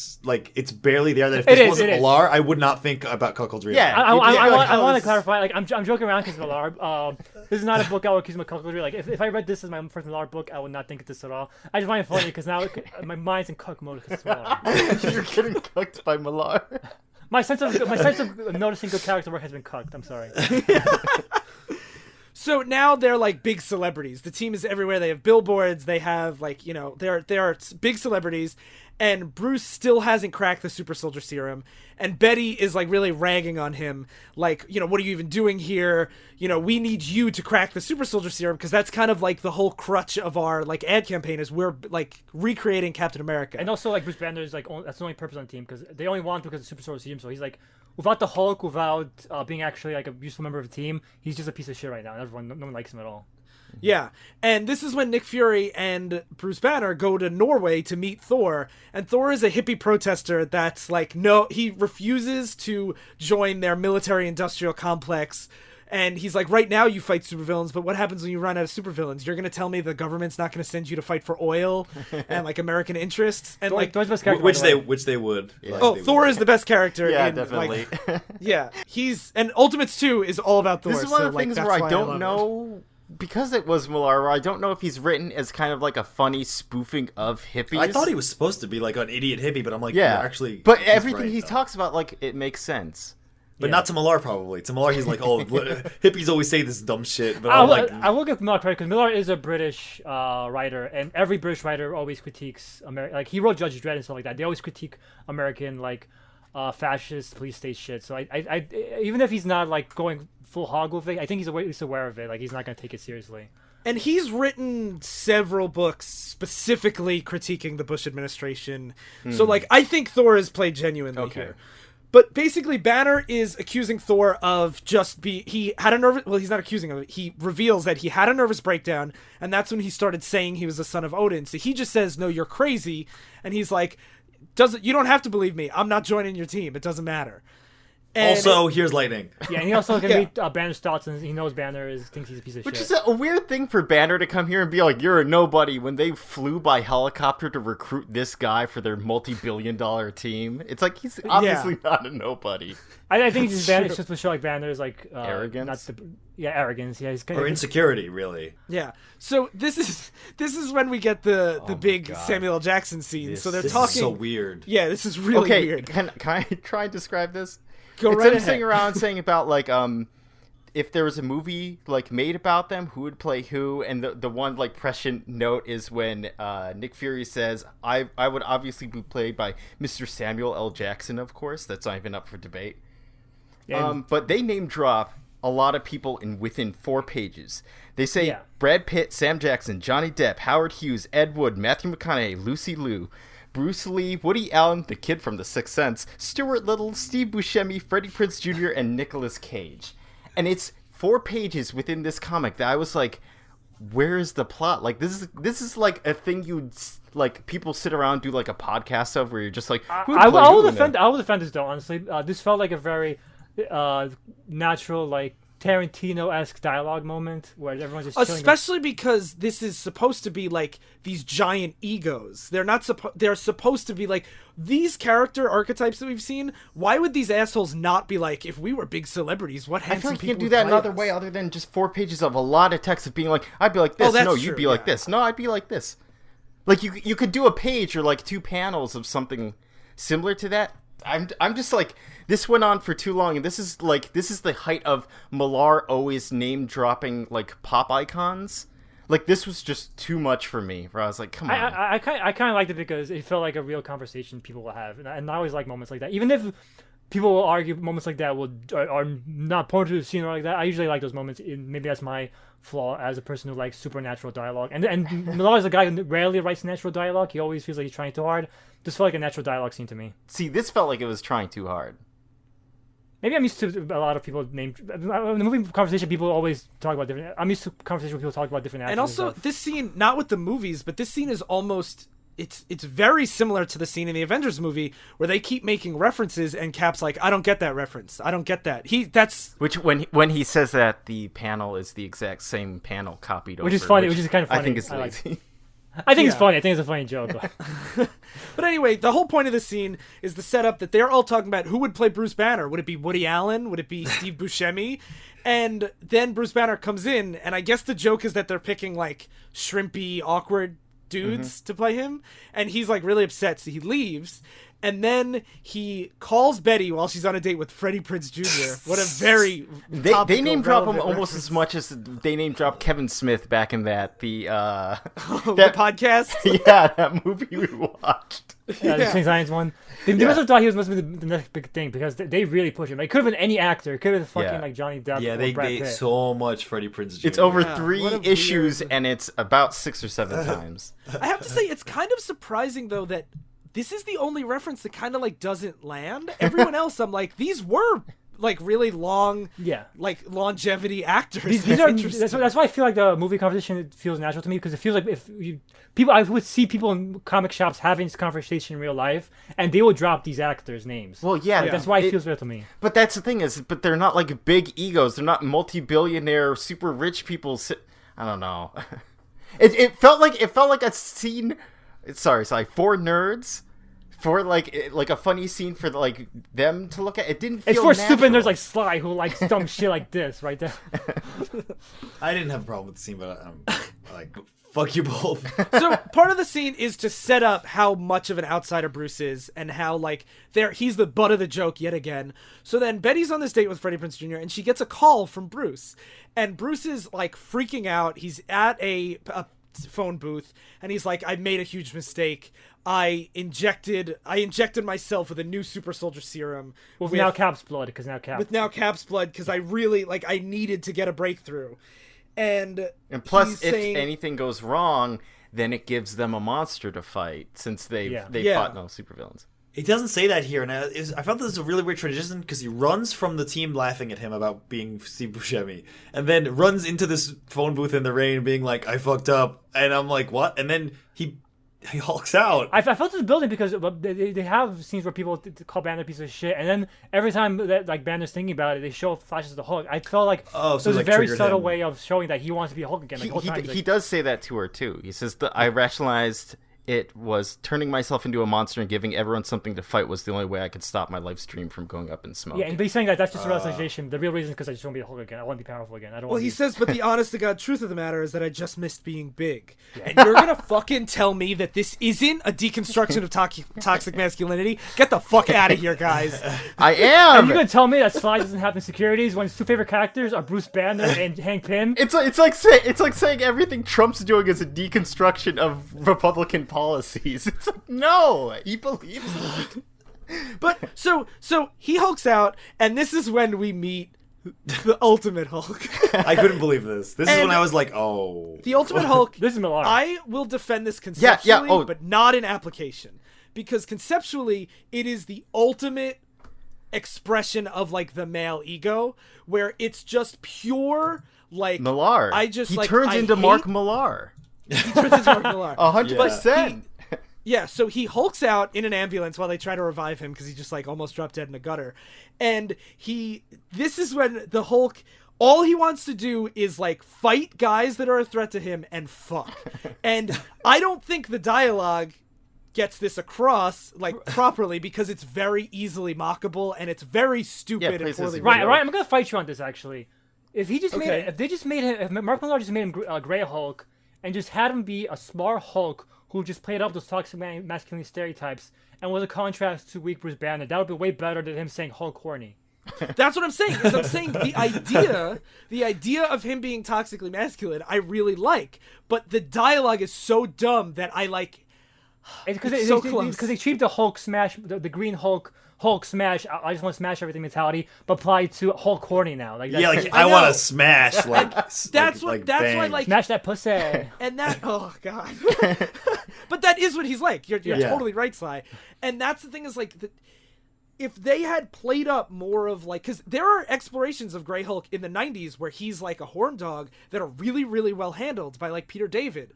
it's barely there that if this wasn't Millar, I would not think about cuckoldry.
Yeah, I want to clarify. Like I'm joking around because Millar. This is not a book I would accuse him of cuckoldry. Like if I read this as my first Millar book, I would not think of this at all. I just find it funny because now my mind's in cuck mode because it's Millar.
You're getting cucked by Millar.
My sense of noticing good character work has been cucked. I'm sorry.
So now they're like big celebrities. The team is everywhere. They have billboards. They have like they are big celebrities. And Bruce still hasn't cracked the super soldier serum. And Betty is like really ragging on him. Like, what are you even doing here? We need you to crack the super soldier serum because that's kind of like the whole crutch of our like ad campaign is we're like recreating Captain America.
And also like Bruce Banner is like that's the only purpose on the team because they only want to because of the super soldier serum. So he's like without the Hulk, without being actually like a useful member of the team, he's just a piece of shit right now. And no one likes him at all.
Yeah, and this is when Nick Fury and Bruce Banner go to Norway to meet Thor, and Thor is a hippie protester that's like, no, he refuses to join their military-industrial complex, and he's like, right now you fight supervillains, but what happens when you run out of supervillains? You're going to tell me the government's not going to send you to fight for oil and like American interests? And like
Thor's best character,
which they would.
Yeah. Thor is the best character.
Yeah,
in,
definitely.
Like, yeah, and Ultimates 2 is all about Thor.
This is one of the things where I don't know because it was Millar, I don't know if he's written as kind of like a funny spoofing of hippies.
I thought he was supposed to be like an idiot hippie, but I'm like,
yeah,
you're actually.
But
he's
everything
right,
he
though.
talks about, like, it makes sense.
But
Yeah.
not to Millar, probably. To Millar, he's like, oh, hippies always say this dumb shit. But
I
I'm
will,
like,
I will give Millar credit because Millar is a British writer, and every British writer always critiques America. Like he wrote Judge Dredd and stuff like that. They always critique American like fascist police state shit. So I even if he's not like going full hog with it, I think he's at least aware of it. Like he's not gonna take it seriously.
And he's written several books specifically critiquing the Bush administration. So, like, I think Thor is played genuinely here. But basically, Banner is accusing Thor of he had a nervous... Well, he's not accusing him. He reveals that he had a nervous breakdown, and that's when he started saying he was the son of Odin. So he just says, no, you're crazy. And he's like, you don't have to believe me. I'm not joining your team. It doesn't matter. And
also, here's lightning.
Yeah, and he also can
Yeah.
read Banner's thoughts, and he knows Banner thinks he's a piece of
Which
shit.
is a weird thing for Banner to come here and be like, you're a nobody, when they flew by helicopter to recruit this guy for their multi-billion-dollar team. It's like, he's obviously not a nobody.
I think it's just to show like Banner is like
Arrogance?
arrogance. Yeah, he's kind
Or
of
insecurity, really.
Yeah. So this is when we get the big
God.
Samuel L. Jackson scene. So they're
This
talking.
is so weird.
Yeah, this is really
Okay,
weird.
can I try and describe this?
Go
It's
right
them
ahead.
sitting around saying about, like, if there was a movie, like, made about them, who would play who, and the one, like, prescient note is when Nick Fury says, I would obviously be played by Mr. Samuel L. Jackson, of course. That's not even up for debate. But they name drop a lot of people within 4 pages. They say Brad Pitt, Sam Jackson, Johnny Depp, Howard Hughes, Ed Wood, Matthew McConaughey, Lucy Liu, Bruce Lee, Woody Allen, the kid from The Sixth Sense, Stuart Little, Steve Buscemi, Freddie Prinze Jr., and Nicolas Cage. And it's 4 pages within this comic that I was like, where is the plot? Like, this is like a thing you'd, like, people sit around do like a podcast of where you're just like,
I will defend this though. Honestly, this felt like a very natural, like Tarantino-esque dialogue moment where everyone's just chilling.
Especially because this is supposed to be like these giant egos. They're supposed to be like these character archetypes that we've seen. Why would these assholes not be like, if we were big celebrities, what
I
handsome
feel like you
people
can do
would
that
play
another
us?
way other than just 4 pages of a lot of text of being like, I'd be like this.
that's
No, you'd
true,
be like
yeah.
this. No, I'd be like this. Like, you could do a page or like 2 panels of something similar to that. I'm just like, this went on for too long, and this is the height of Millar always name dropping like pop icons. Like, this was just too much for me. Where I was like, come on.
I kind of liked it because it felt like a real conversation people will have, and I always like moments like that. Even if people will argue moments like that are not pointed to the scene or like that, I usually like those moments. Maybe that's my flaw as a person who likes supernatural dialogue. And Millar is a guy who rarely writes natural dialogue. He always feels like he's trying too hard. This felt like a natural dialogue scene to me.
See, this felt like it was trying too hard.
Maybe I'm used to a lot of people in the movie conversation. People always talk about different. I'm used to conversation where people talk about different actors.
And also,
stuff.
this scene, not with the movies, but this scene is almost... It's very similar to the scene in the Avengers movie where they keep making references and Cap's like, I don't get that reference. I don't get that.
Which, when he says that, the panel is the exact same panel copied over.
Which is funny, which is kind of funny.
I think it's
I like
lazy.
I think it's
Yeah.
funny. I think it's a funny joke.
But anyway, the whole point of this scene is the setup that they're all talking about who would play Bruce Banner. Would it be Woody Allen? Would it be Steve Buscemi? And then Bruce Banner comes in, and I guess the joke is that they're picking like shrimpy, awkward dudes to play him, and he's like really upset, so he leaves. And then he calls Betty while she's on a date with Freddie Prinze Jr. What a very
They name drop him
relevant
almost as much as they name drop Kevin Smith back in that
the
that
podcast.
yeah, that movie we watched.
The St. Science one. They must have thought he was must be the next big thing because they really push him. It could have been any actor. It could have been fucking
Yeah.
like Johnny Depp
Yeah,
or
they
Brad Pitt.
so much Freddie Prinze Jr.
It's over
Yeah,
3
what a weird-
issues, and it's about 6 or 7 times.
I have to say, it's kind of surprising though that this is the only reference that kind of like doesn't land. Everyone else, I'm like, these were like really long, like longevity actors.
These
That's
are,
interesting.
that's why I feel like the movie conversation feels natural to me because it feels like I would see people in comic shops having this conversation in real life, and they would drop these actors' names.
Well, yeah,
Like, that's why it feels real to me.
But that's the thing but they're not like big egos. They're not multi-billionaire, super rich people. I don't know. It felt like a scene. Sorry, 4 nerds for like a funny scene for like them to look at. It didn't feel
It's for
natural.
stupid nerds like Sly who likes dumb shit like this right there.
I didn't have a problem with the scene, but I'm like, fuck you both.
So part of the scene is to set up how much of an outsider Bruce is and how like he's the butt of the joke yet again. So then Betty's on this date with Freddie Prinze Jr. and she gets a call from Bruce, and Bruce is like freaking out. He's at a phone booth and he's like, I made a huge mistake. I injected myself with a new super soldier serum
With now Cap's blood, because now
Cap's blood because I really I needed to get a breakthrough. And
plus,
he's
if
saying,
anything goes wrong, then it gives them a monster to fight, since they fought no supervillains.
He doesn't say that here, and I found this a really weird transition because he runs from the team laughing at him about being Steve Buscemi, and then runs into this phone booth in the rain being like, I fucked up, and I'm like, what? And then he hulks out.
I felt this building because they have scenes where people call Banner a piece of shit, and then every time that like Banner's thinking about it, they show flashes of the Hulk. I felt like
so
it was a
like
very
triggered
subtle
him.
way of showing that he wants to be a Hulk again. Like, the whole time,
He does say that to her too. He says that I rationalized it was turning myself into a monster and giving everyone something to fight was the only way I could stop my life stream from going up in smoke.
Yeah, and he's saying that that's just a realization. The real reason is because I just want to be a Hulk again. I want to be powerful again. I don't.
well,
want
he
to be...
says, but the honest to God truth of the matter is that I just missed being big. And you're gonna fucking tell me that this isn't a deconstruction of toxic masculinity? Get the fuck out of here, guys.
I
Are
am.
you gonna tell me that Sly doesn't have insecurities when his two favorite characters are Bruce Banner and Hank Pym?
It's like saying everything Trump's doing is a deconstruction of Republican policies. It's like, no, he believes it.
But so he hulks out, and this is when we meet the Ultimate Hulk.
I couldn't believe this. This is
And-
when I was like, oh.
The Ultimate Hulk.
This is Millar.
I will defend this conceptually,
oh.
but not in application, because conceptually it is the ultimate expression of like the male ego, where it's just pure like
Millar.
he
turns into Mark Millar.
He turns into Mark Millar.
100%.
Yeah, so he hulks out in an ambulance while they try to revive him because he just like almost dropped dead in a gutter. And this is when the Hulk, all he wants to do is like fight guys that are a threat to him and fuck. And I don't think the dialogue gets this across like properly because it's very easily mockable and it's very stupid and
plays
poorly
this-
written.
Right, I'm gonna fight you on this actually. If he just
Okay.
if Mark Millar just made him Gray Hulk and just had him be a smart Hulk who just played up those toxic masculine stereotypes and was a contrast to weak Bruce Banner, that would be way better than him saying Hulk horny.
That's what I'm saying. Is I'm saying the idea of him being toxically masculine, I really like, but the dialogue is so dumb that I like. It's so close.
Because they treat the Hulk smash, the Green Hulk smash. I just want to smash everything mentality, but applied to Hulk horny now. Like
Yeah, like
I
I want
know.
to smash like
That's why
bang.
like
smash that pussy.
and that oh god. But that is what he's like. You're
Yeah.
totally right, Sly. And that's the thing is like if they had played up more of like, because there are explorations of Grey Hulk in the 90s where he's like a horn dog that are really, really well handled by like Peter David.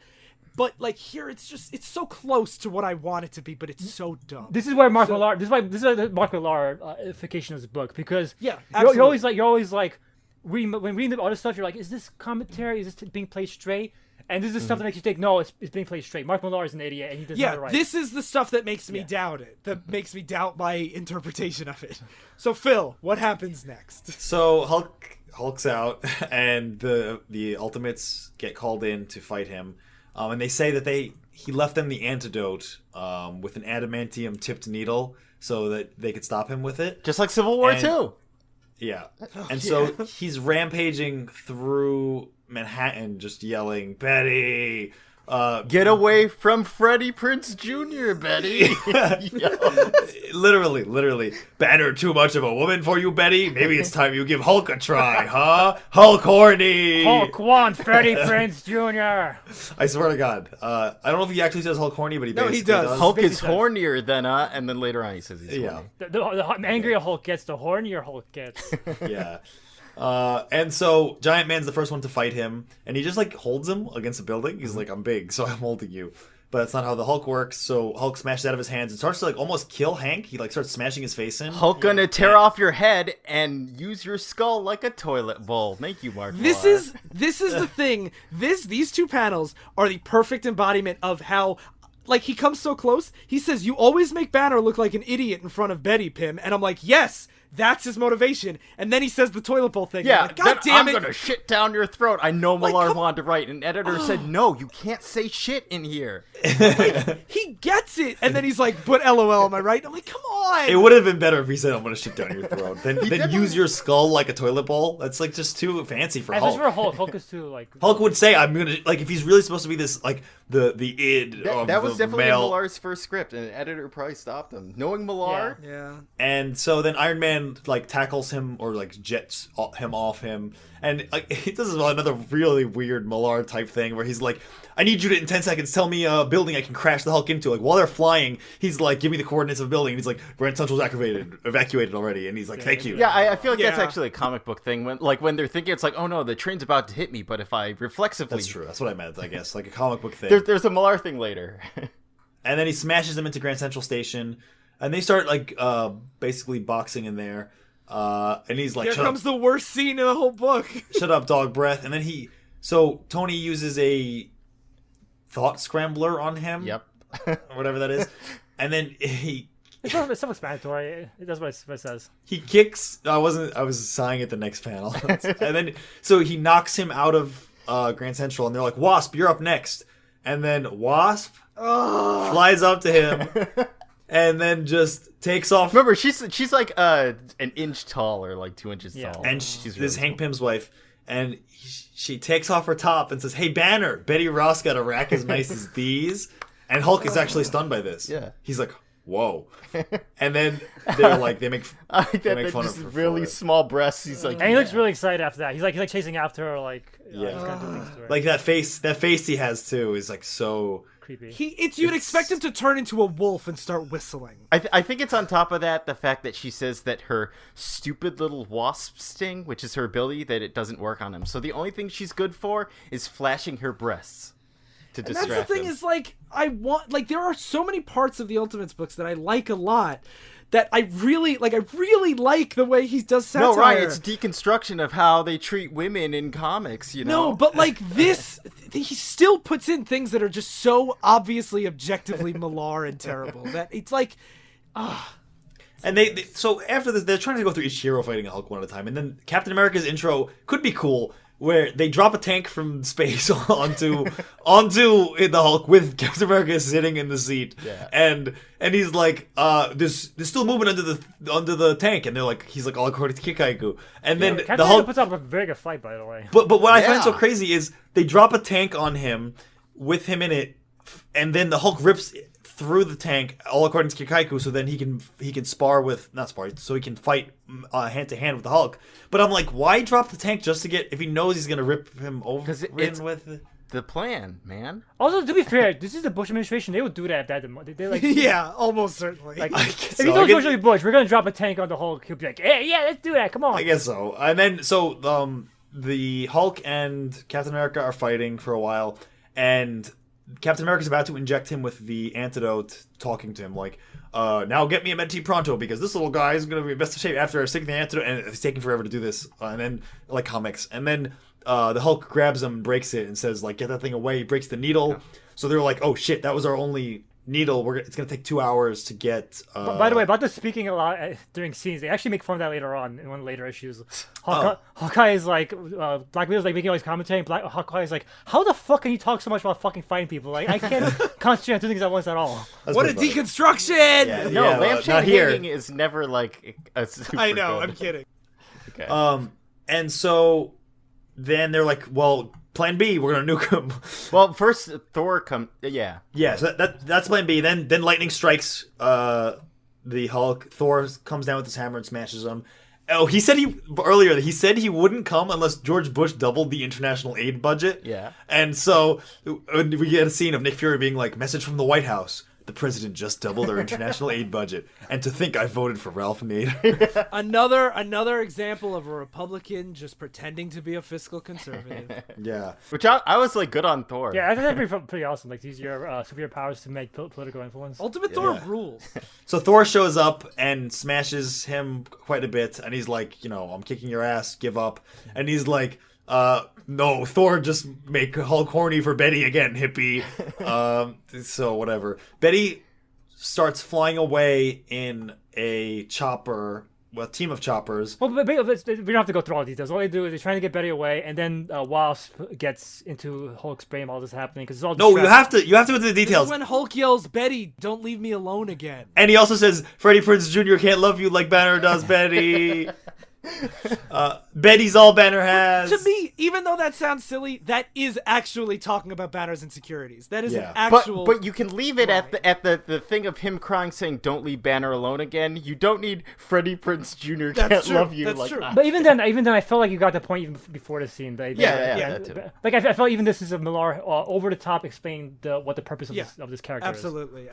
But like here, it's so close to what I want it to be, but it's so dumb.
This is where Mark Millar. This is the Mark Millar-ification of this book because
Yeah,
you're always like when reading the other stuff, you're like, is this commentary? Is this being played straight? And this is stuff that makes you think, no, it's being played straight. Mark Millar is an idiot, and he doesn't have it right.
This is the stuff that makes me doubt it. That makes me doubt my interpretation of it. So Phil, what happens next?
So Hulk's out, and the Ultimates get called in to fight him, and they say that he left them the antidote with an adamantium tipped needle so that they could stop him with it.
Just like Civil War
And-
2.
Yeah, and so he's rampaging through Manhattan, just yelling, "Betty,
Get away from Freddie Prinze Jr., Betty.
literally, Banner too much of a woman for you, Betty? Maybe it's time you give Hulk a try, huh? Hulk horny!
Hulk wants Freddie Prinze Jr.
I swear to God. I don't know if he actually says Hulk horny, but he
No, he
basically
does.
Hulk
Basically
is
says-
hornier than, and then later on he says he's
Yeah,
horny.
The angrier Hulk gets, the hornier Hulk gets.
yeah. And so Giant Man's the first one to fight him, and he just like holds him against a building. He's like, "I'm big, so I'm holding you." But that's not how the Hulk works. So Hulk smashes out of his hands and starts to like almost kill Hank. He like starts smashing his face in.
Hulk gonna tear off your head and use your skull like a toilet bowl. Thank you, Mark.
This
Millar.
is the thing. These two panels are the perfect embodiment of how like, he comes so close. He says, "You always make Banner look like an idiot in front of Betty, Pym." And I'm like, yes, that's his motivation. And then he says the toilet bowl thing.
Yeah,
I'm like, God damn it.
I'm gonna shit down your throat. I know Millar
come-
wanted to write. An editor said, no, you can't say shit in here.
He gets it. And then he's like, but LOL, am I right? I'm like, come on.
It would have been better if he said, "I'm gonna shit down your throat." Then
definitely-
use your skull like a toilet bowl. That's like just too fancy for
And
Hulk.
especially for Hulk. Hulk is too like.
Hulk would say, "I'm gonna," like, if he's really supposed to be this, like, the id of
That was
the
definitely
male.
Millar's first script, and an editor probably stopped him. Knowing Millar,
Yeah.
And so then Iron Man like tackles him or like jets him off him, and like he does another really weird Millar type thing where he's like, "I need you to in 10 seconds tell me a building I can crash the Hulk into." Like while they're flying, he's like, "Give me the coordinates of a building," and he's like, "Grand Central's evacuated already," and he's like, "Thank you."
yeah, I feel like that's
Yeah.
actually a comic book thing. When they're thinking, it's like, oh no, the train's about to hit me, but if I reflexively,
That's true. That's what I meant. I guess like a comic book thing.
there's a Millar thing later.
And then he smashes them into Grand Central Station, and they start like basically boxing in there. And he's like,
Here
"Shut
comes
up,
the worst scene in the whole book.
shut up, dog breath." And then Tony uses a thought scrambler on him.
Yep.
Or whatever that is. And then
It's self-explanatory. That's what it says.
he kicks. I was sighing at the next panel. And then so he knocks him out of Grand Central, and they're like, "Wasp, you're up next." And then Wasp flies up to him and then just takes off.
Remember, she's like an inch tall or like 2 inches
Yeah.
tall.
And
she's
this
really
is Hank Pym's wife, and she takes off her top and says, "Hey, Banner, Betty Ross got a rack as nice as these." And Hulk is actually stunned by this.
Yeah.
He's like, "Whoa!" And then they're like, they make
I like
they
that.
make
They're
fun of
just
her for
really
it.
small breasts. He's like,
And he looks really excited after that. He's like chasing after her, like
Yeah.
he's gonna do things to her.
Like that face he has too is like so.
creepy.
You'd expect him to turn into a wolf and start whistling.
I think it's on top of that the fact that she says that her stupid little wasp sting, which is her ability, that it doesn't work on him. So the only thing she's good for is flashing her breasts to
And
distract
that's the thing
him.
is, like, there are so many parts of the Ultimates books that I like a lot. That I really like the way he does satire.
No, right? It's deconstruction of how they treat women in comics. You know?
No, but like this, he still puts in things that are just so obviously, objectively Millar and terrible that it's like,
And so after this, they're trying to go through each hero fighting a Hulk one at a time, and then Captain America's intro could be cool, where they drop a tank from space onto the Hulk with Captain America sitting in the seat,
Yeah.
and he's like, there's still movement under the tank, and they're like, he's like, all according to Kikaiku, and then
Captain
the
America
Hulk.
puts up a very good fight, by the way.
But what I find so
Yeah.
crazy is they drop a tank on him with him in it, and then the Hulk rips through the tank, all according to Kikaiku, so then he can spar with, not spar, so he can fight hand to hand with the Hulk. But I'm like, why drop the tank just to get, if he knows he's gonna rip him over
'Cause it's- the plan, man.
Also, to be fair, this is the Bush administration. They would do that. They like,
yeah, almost certainly.
like
I
if
guess
you
so.
told George W. Bush, we're gonna drop a tank on the Hulk, he'll be like, hey, yeah, let's do that. Come on.
I guess so. And then the Hulk and Captain America are fighting for a while, and Captain America's about to inject him with the antidote, talking to him like, now get me a med pronto, because this little guy is going to be in best of shape after sticking the antidote, and it's taking forever to do this. And then, like comics. And then the Hulk grabs him and breaks it and says, like, get that thing away. He breaks the needle. So they're like, oh shit, that was our only needle. It's going to take 2 hours to get...
By the way, about the speaking a lot during scenes, they actually make fun of that later on in one of the later issues. Hawkeye is like, Black Widow's like making all his commentary, and Hawkeye is like, how the fuck can you talk so much about fucking fighting people? Like, I can't concentrate on two things at once at all.
That's
what a
pretty funny.
deconstruction!
Yeah,
No,
yeah,
lampshade
not here.
hanging is never like a super
I know,
good.
I'm kidding.
Okay.
And so then they're like, well, plan B, we're going to nuke him.
Well, first Thor yeah.
Yeah, so that's plan B. Then lightning strikes the Hulk. Thor comes down with his hammer and smashes him. Oh, he said earlier that he said he wouldn't come unless George Bush doubled the international aid budget.
Yeah.
And so we get a scene of Nick Fury being like, message from the White House. The president just doubled our international aid budget. And to think I voted for Ralph Nader.
Another example of a Republican just pretending to be a fiscal conservative.
Yeah.
Which I was like good on Thor.
Yeah, I think that's pretty awesome. Like, use your superior powers to make political influence.
Ultimate Thor rules.
So Thor shows up and smashes him quite a bit, and he's like, I'm kicking your ass, give up. And he's like, no, Thor just make Hulk horny for Betty again, hippie. So whatever. Betty starts flying away in a chopper, a team of choppers.
Well, but we don't have to go through all the details. All they do is they're trying to get Betty away, and then Wasp gets into Hulk's brain while this is happening because it's all.
No, you have to go into the
This
details.
is when Hulk yells, "Betty, don't leave me alone again."
And he also says, Freddie Prinze Jr. can't love you like Banner does, Betty. Betty's all Banner has.
To me, even though that sounds silly, that is actually talking about Banner's insecurities. That is
Yeah.
an actual.
But you can leave it at the thing of him crying, saying, "Don't leave Banner alone again." You don't need Freddie Prinze Jr.
That's
can't
true.
love you
That's
like
true.
that.
But even then, I felt like you got the point even before the scene.
Yeah, that too.
Like I felt even this is a Millar over the top explaining what the purpose of this character is.
Absolutely.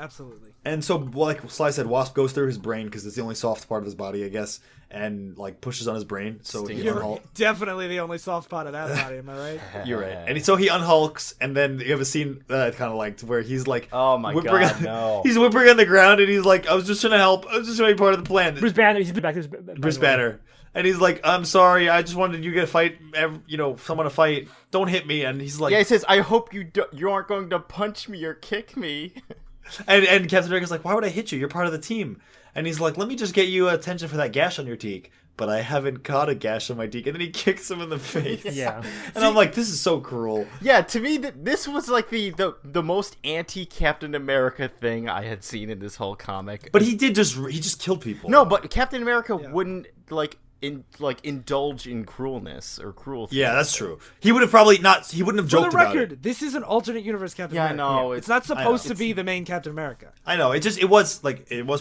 And so, like Sly said, Wasp goes through his brain because it's the only soft part of his body, I guess, and like pushes on his brain. So he
You're
unhulks.
definitely the only soft spot of that body, am I right?
You're right. And so he unhulks, and then you have a scene that I kind of liked where he's like,
Oh my
whimpering
God,
on-
no.
He's whimpering on the ground, and he's like, I was just trying to help. I was just trying to be part of the plan.
Bruce Banner, he's back.
Bruce Banner. And he's like, I'm sorry, I just wanted you to fight, someone to fight. Don't hit me. And he's like,
Yeah, he says, "I hope you aren't going to punch me or kick me."
and Captain America's like, why would I hit you? You're part of the team. And he's like, let me just get you attention for that gash on your cheek. But I haven't got a gash on my cheek. And then he kicks him in the face.
Yeah.
And I'm like, this is so cruel.
Yeah, to me, this was like the most anti-Captain America thing I had seen in this whole comic.
But he just killed people.
No, but Captain America wouldn't indulge in cruelness or cruelty.
Yeah, that's true. He would have probably not. He wouldn't have
For the
joked about
record,
it.
this is an alternate universe Captain
Yeah, I
America.
know,
It's not supposed
I know.
to be the main Captain America.
I know. It was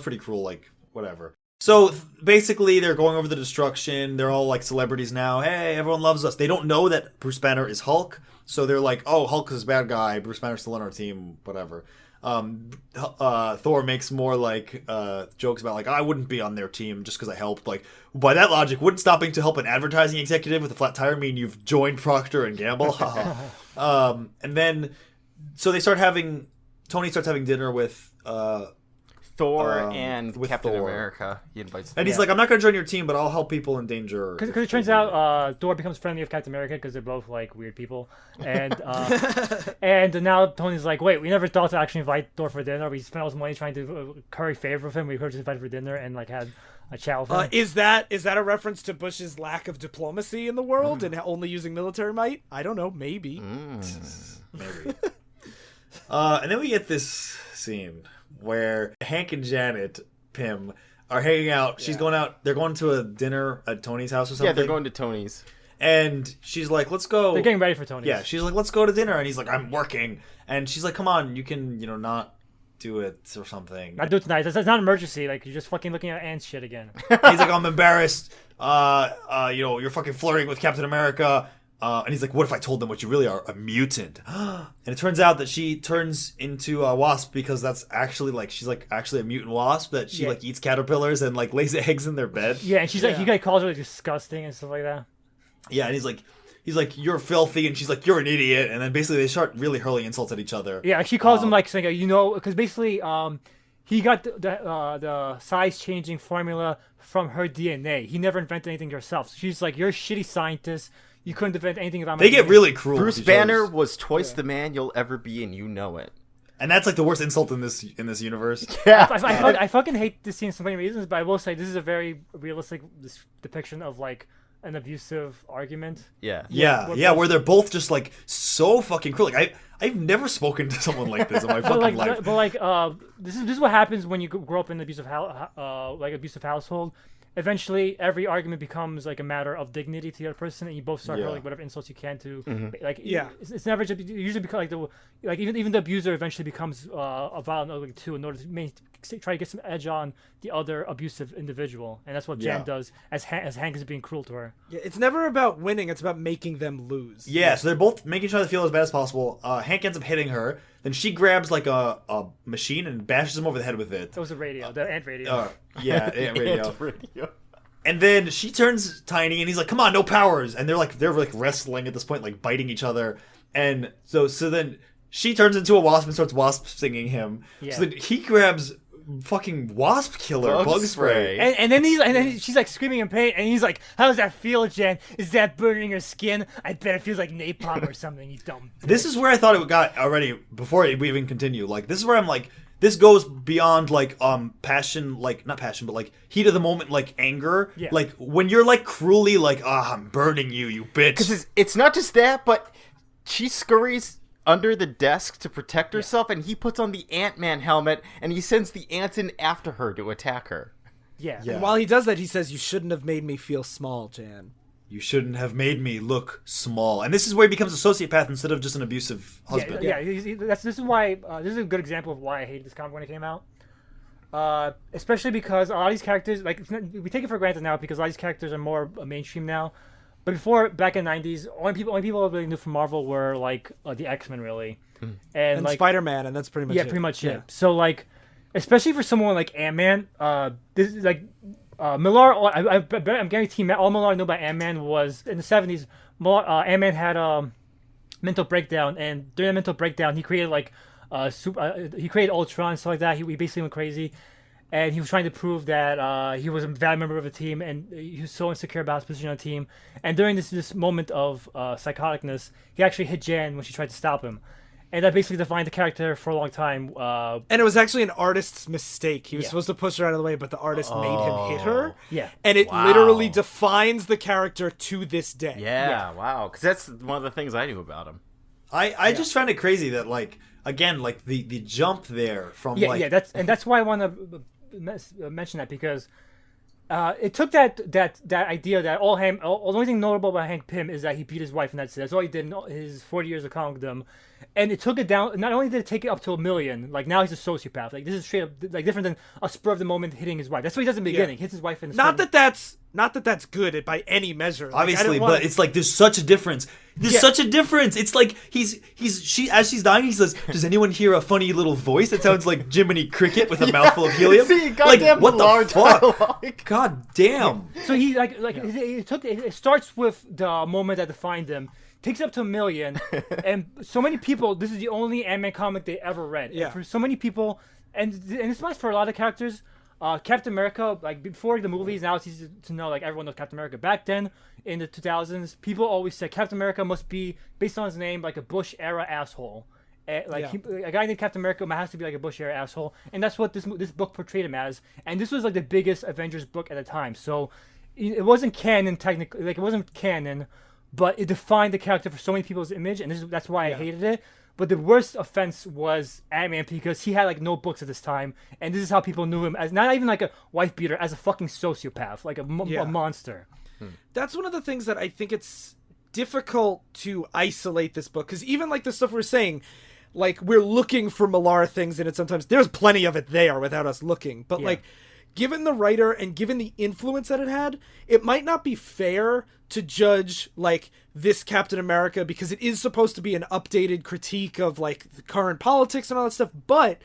pretty cruel. Like whatever. So basically, they're going over the destruction. They're all like celebrities now. Hey, everyone loves us. They don't know that Bruce Banner is Hulk, so they're like, "Oh, Hulk is a bad guy. Bruce Banner's still on our team. Whatever." Thor makes more like jokes about like, I wouldn't be on their team just because I helped. Like by that logic, wouldn't stopping to help an advertising executive with a flat tire mean you've joined Procter and Gamble? And then so Tony starts having dinner with
Thor and
with
Captain
Thor.
America. He invites them.
and he's like, I'm not going to join your team, but I'll help people in danger.
Because it turns out Thor becomes friendly with Captain America because they're both like weird people, and and now Tony's like, wait, we never thought to actually invite Thor for dinner. We spent all this money trying to curry favor with him. We heard just invited for dinner and like had a chat with him.
Is that a reference to Bush's lack of diplomacy in the world and only using military might? I don't know. Maybe.
Maybe. And then we get this scene where Hank and Janet Pym are hanging out. She's going out. They're going to a dinner at Tony's house or something.
Yeah, they're going to Tony's.
And she's like, let's go.
They're getting ready for Tony.
Yeah, she's like, let's go to dinner. And he's like, I'm working. And she's like, come on, you can, not do it or something.
Not do it tonight. That's not an emergency. Like you're just fucking looking at ants shit again.
He's like, I'm embarrassed. You're fucking flirting with Captain America. And he's like, what if I told them what you really are? A mutant. And it turns out that she turns into a wasp because that's actually like, she's like actually a mutant wasp that she like eats caterpillars and like lays eggs in their bed.
Yeah, and she's like, you guys calls her like disgusting and stuff like that.
Yeah, and he's like, you're filthy. And she's like, you're an idiot. And then basically they start really hurling insults at each other.
Yeah, she calls him like saying, because basically, he got the size changing formula from her DNA. He never invented anything yourself. So she's like, you're a shitty scientist. You couldn't invent anything about my
They get
DNA.
really cruel.
Bruce
with each
Banner
other.
was twice the man you'll ever be, and you know it.
And that's like the worst insult in this universe.
Yeah.
I fucking hate this scene for so many reasons, but I will say this is a very realistic depiction of like an abusive argument.
Yeah.
Yeah, where they're both just like so fucking cruel. Like I've never spoken to someone like this in my fucking life.
This is what happens when you grow up in an abusive abusive household. Eventually, every argument becomes like a matter of dignity to the other person, and you both start hurling whatever insults you can to. It's never just usually because even the abuser eventually becomes a violent ugly too in order to try to get some edge on the other abusive individual, and that's what Jan does as Hank is being cruel to her.
Yeah, it's never about winning. It's about making them lose.
Yeah, so they're both making sure they feel as bad as possible. Hank ends up hitting her. Then she grabs like a machine and bashes him over the head with it.
That was a radio, the ant radio.
Yeah, ant radio.
Radio.
And then she turns tiny, and he's like, "Come on, no powers!" And they're like wrestling at this point, like biting each other. And so then she turns into a wasp and starts wasp singing him.
Yeah.
So then he grabs fucking wasp killer, bug spray.
And then she's like screaming in pain, and he's like, "How does that feel, Jen? Is that burning her skin? I bet it feels like napalm or something. You dumb."
This is where I thought it got already before we even continue. Like, this is where I'm like, this goes beyond like passion, like not passion, but like heat of the moment, like anger.
Yeah.
Like when you're like cruelly like, I'm burning you, you bitch.
Because it's not just that, but she scurries under the desk to protect herself, and he puts on the Ant-Man helmet, and he sends the ants in after her to attack her.
Yeah.
And while he does that, he says, "You shouldn't have made me feel small, Jan.
You shouldn't have made me look small." And this is where he becomes a sociopath instead of just an abusive husband.
This is why this is a good example of why I hated this comic when it came out. Especially because a lot of these characters, like, we take it for granted now because a lot of these characters are more mainstream now. But before, back in the 90s, only people I really knew from Marvel were like the X-Men, really, and like
Spider-Man, and that's pretty much it.
pretty much it. So like, especially for someone like Ant-Man, this is like Millar. I'm guaranteeing all Millar knew about Ant-Man was in the 70s. Ant-Man had a mental breakdown, and during the mental breakdown, he created like he created Ultron and stuff like that. He basically went crazy. And he was trying to prove that he was a valid member of the team, and he was so insecure about his position on the team. And during this moment of psychoticness, he actually hit Jan when she tried to stop him. And that basically defined the character for a long time.
And it was actually an artist's mistake. He was supposed to push her out of the way, but the artist made him hit her.
Yeah.
And it
Wow.
literally defines the character to this day.
Yeah, wow. Because that's one of the things I knew about him.
I just found it crazy that like again like the jump there from
that's why I want to mention that, because it took that idea that the only thing notable about Hank Pym is that he beat his wife, and that's all he did in his 40 years of comicdom. And it took it down. Not only did it take it up to 1 million, like now he's a sociopath. Like this is straight up like different than a spur of the moment hitting his wife. That's what he does in the beginning. Hits his wife in the
Not that that's good by any measure. Like,
obviously, but it's like there's such a difference. There's such a difference. It's like she as she's dying, he says, "Does anyone hear a funny little voice that sounds like Jiminy Cricket with a mouthful of helium?"
See,
like
goddamn
what
Millar
the fuck?
dialogue.
God damn.
So he it starts with the moment that defined him, takes up to 1 million, and so many people. This is the only Ant-Man comic they ever read.
Yeah.
And for so many people, and it's nice for a lot of characters. Captain America, like before the movies, now it's easy to know, like everyone knows Captain America. Back then, in the 2000s, people always said Captain America must be, based on his name, like a Bush era asshole. A guy named Captain America has to be like a Bush era asshole, and that's what this book portrayed him as. And this was like the biggest Avengers book at the time, so it wasn't canon technically, like it wasn't canon, but it defined the character for so many people's image, and that's why I hated it. But the worst offense was Ant-Man, because he had like no books at this time, and this is how people knew him, as not even like a wife beater, as a fucking sociopath, like a monster.
That's one of the things that I think it's difficult to isolate this book, because even like the stuff we're saying, like we're looking for Millar things in it sometimes. There's plenty of it there without us looking, but like given the writer and given the influence that it had, it might not be fair to judge like this Captain America, because it is supposed to be an updated critique of like the current politics and all that stuff, but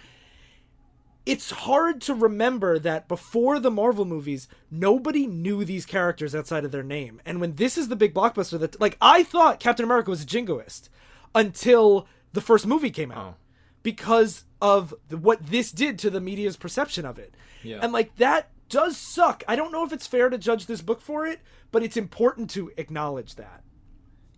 it's hard to remember that before the Marvel movies, nobody knew these characters outside of their name. And when this is the big blockbuster that, like, I thought Captain America was a jingoist until the first movie came out because of what this did to the media's perception of it. Yeah. And like, that does suck. I don't know if it's fair to judge this book for it, but it's important to acknowledge that.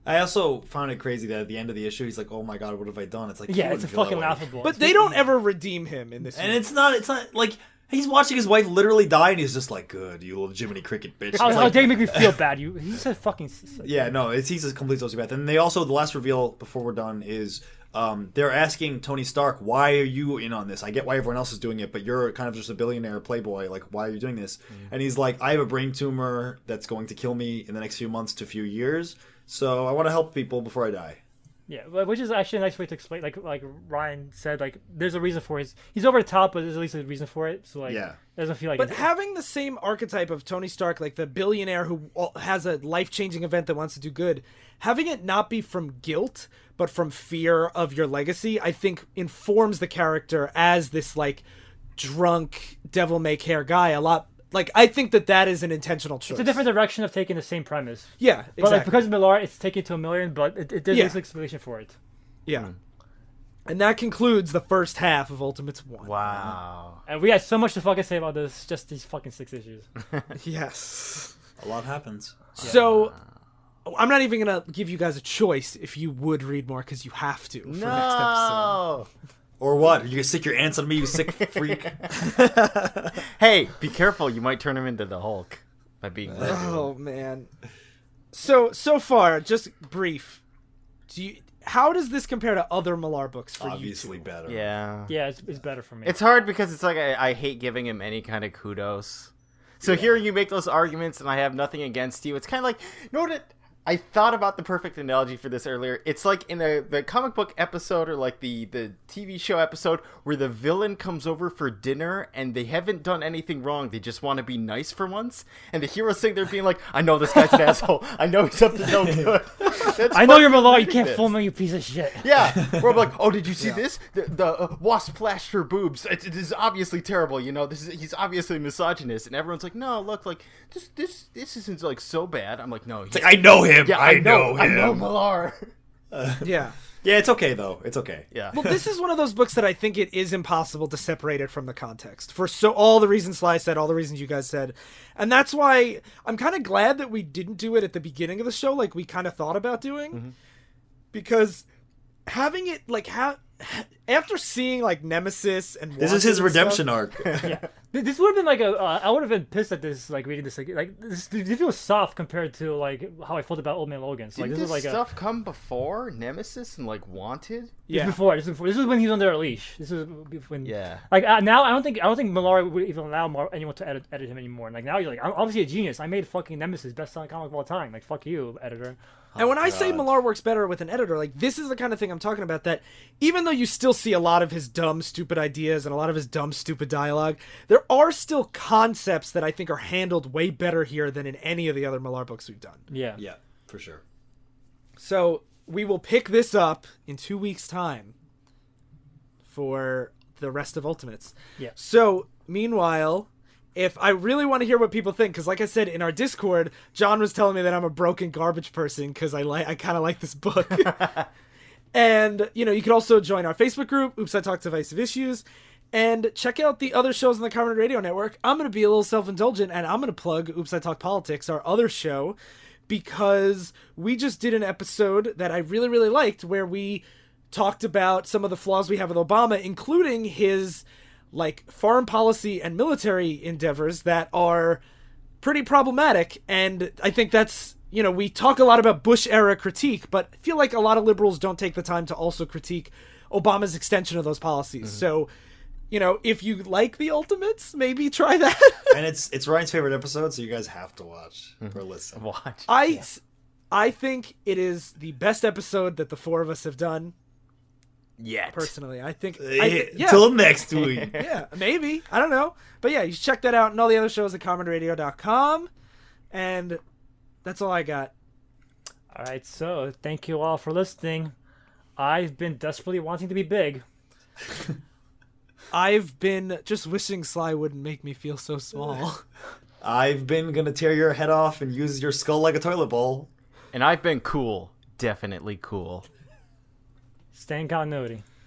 I also found it crazy that at the end of the issue, he's like, "Oh my god, what have I done?" It's like,
it's a fucking laughable.
But they don't ever redeem him in this.
And it's not like he's watching his wife literally die, and he's just like, "Good, you little Jiminy Cricket bitch."
How dare you make me feel bad? He's a fucking.
Yeah, no, he's a complete sociopath. And they also, the last reveal before we're done is they're asking Tony Stark, "Why are you in on this? I get why everyone else is doing it, but you're kind of just a billionaire playboy. Like, why are you doing this?" And he's like, "I have a brain tumor that's going to kill me in the next few months to few years. So I want to help people before I die."
Yeah, which is actually a nice way to explain. Like Ryan said, like there's a reason for it. He's over the top, but there's at least a reason for it. So like, it doesn't feel like.
But having the same archetype of Tony Stark, like the billionaire who has a life-changing event that wants to do good, having it not be from guilt but from fear of your legacy, I think informs the character as this like drunk devil-may-care guy a lot. Like, I think that is an intentional choice.
It's a different direction of taking the same premise.
Yeah, exactly.
But like, because of Millar, it's taken to 1 million, but there's an explanation for it.
Yeah. And that concludes the first half of Ultimates 1.
Wow.
And we had so much to fucking say about this, just these fucking 6 issues.
Yes.
A lot happens.
So, I'm not even going to give you guys a choice if you would read more, because you have to for next episode.
No.
Or what? Are you gonna stick your ants on me, you sick freak?
Hey, be careful. You might turn him into the Hulk by being
Oh, man. So far, just brief. How does this compare to other Millar books for
Obviously
you two?
better.
Yeah.
Yeah, it's better for me.
It's hard because it's like I hate giving him any kind of kudos. So hearing you make those arguments and I have nothing against you, it's kind of like, you know what? I thought about the perfect analogy for this earlier. It's like in the comic book episode or like the TV show episode where the villain comes over for dinner and they haven't done anything wrong. They just want to be nice for once. And the hero's sitting there being like, I know this guy's an asshole. I know he's up to no good.
I know you're Millar, you can't fool me, you piece of shit.
Yeah, where I'm like, oh, did you see this? The wasp flashed her boobs. It is obviously terrible, you know. He's obviously misogynist, and everyone's like, no, look, like this isn't like so bad. I'm like, no,
It's like, I know him.
yeah,
I know him.
I know Millar.
Yeah.
Yeah, it's okay though. It's okay.
Yeah.
Well, this is one of those books that I think it is impossible to separate it from the context for all the reasons Sly said, all the reasons you guys said. And that's why I'm kind of glad that we didn't do it at the beginning of the show like we kind of thought about doing. Because having it like after seeing like Nemesis and
This is his
Wanted and
redemption
stuff,
arc.
Yeah, this would have been like I would have been pissed at this, like reading this, like this feels soft compared to like how I felt about Old Man Logan. So, like
Did
this
this
is like
stuff come before Nemesis and like Wanted?
Yeah.
This is when he was under a leash. This is when
Yeah.
Like now, I don't think Millar would even allow anyone to edit him anymore. And like now, you're like, I'm obviously a genius. I made fucking Nemesis best-selling comic of all time. Like fuck you, editor.
And when I say
God.
Millar works better with an editor, like this is the kind of thing I'm talking about, that even though you still see a lot of his dumb, stupid ideas and a lot of his dumb, stupid dialogue, there are still concepts that I think are handled way better here than in any of the other Millar books we've done.
Yeah.
Yeah, for sure.
So we will pick this up in 2 weeks' time for the rest of Ultimates.
Yeah.
So meanwhile, if I really want to hear what people think, because like I said in our Discord, John was telling me that I'm a broken garbage person because I kind of like this book. And, you know, you can also join our Facebook group, Oops, I Talk Divisive Issues, and check out the other shows on the Common Radio Network. I'm going to be a little self-indulgent, and I'm going to plug Oops, I Talk Politics, our other show, because we just did an episode that I really, really liked where we talked about some of the flaws we have with Obama, including his like foreign policy and military endeavors that are pretty problematic. And I think that's, you know, we talk a lot about Bush era critique, but I feel like a lot of liberals don't take the time to also critique Obama's extension of those policies. Mm-hmm. So, you know, if you like the Ultimates, maybe try that.
And it's Ryan's favorite episode, so you guys have to watch or listen.
Watch.
I think it is the best episode that the four of us have done.
Yet.
Personally, I think.
Yeah. Till next week.
Yeah, maybe. I don't know. But yeah, you should check that out and all the other shows at commonradio.com. And that's all I got.
All right, so thank you all for listening. I've been desperately wanting to be big.
I've been just wishing Sly wouldn't make me feel so small.
I've been gonna tear your head off and use your skull like a toilet bowl.
And I've been cool. Definitely cool.
Stay in continuity.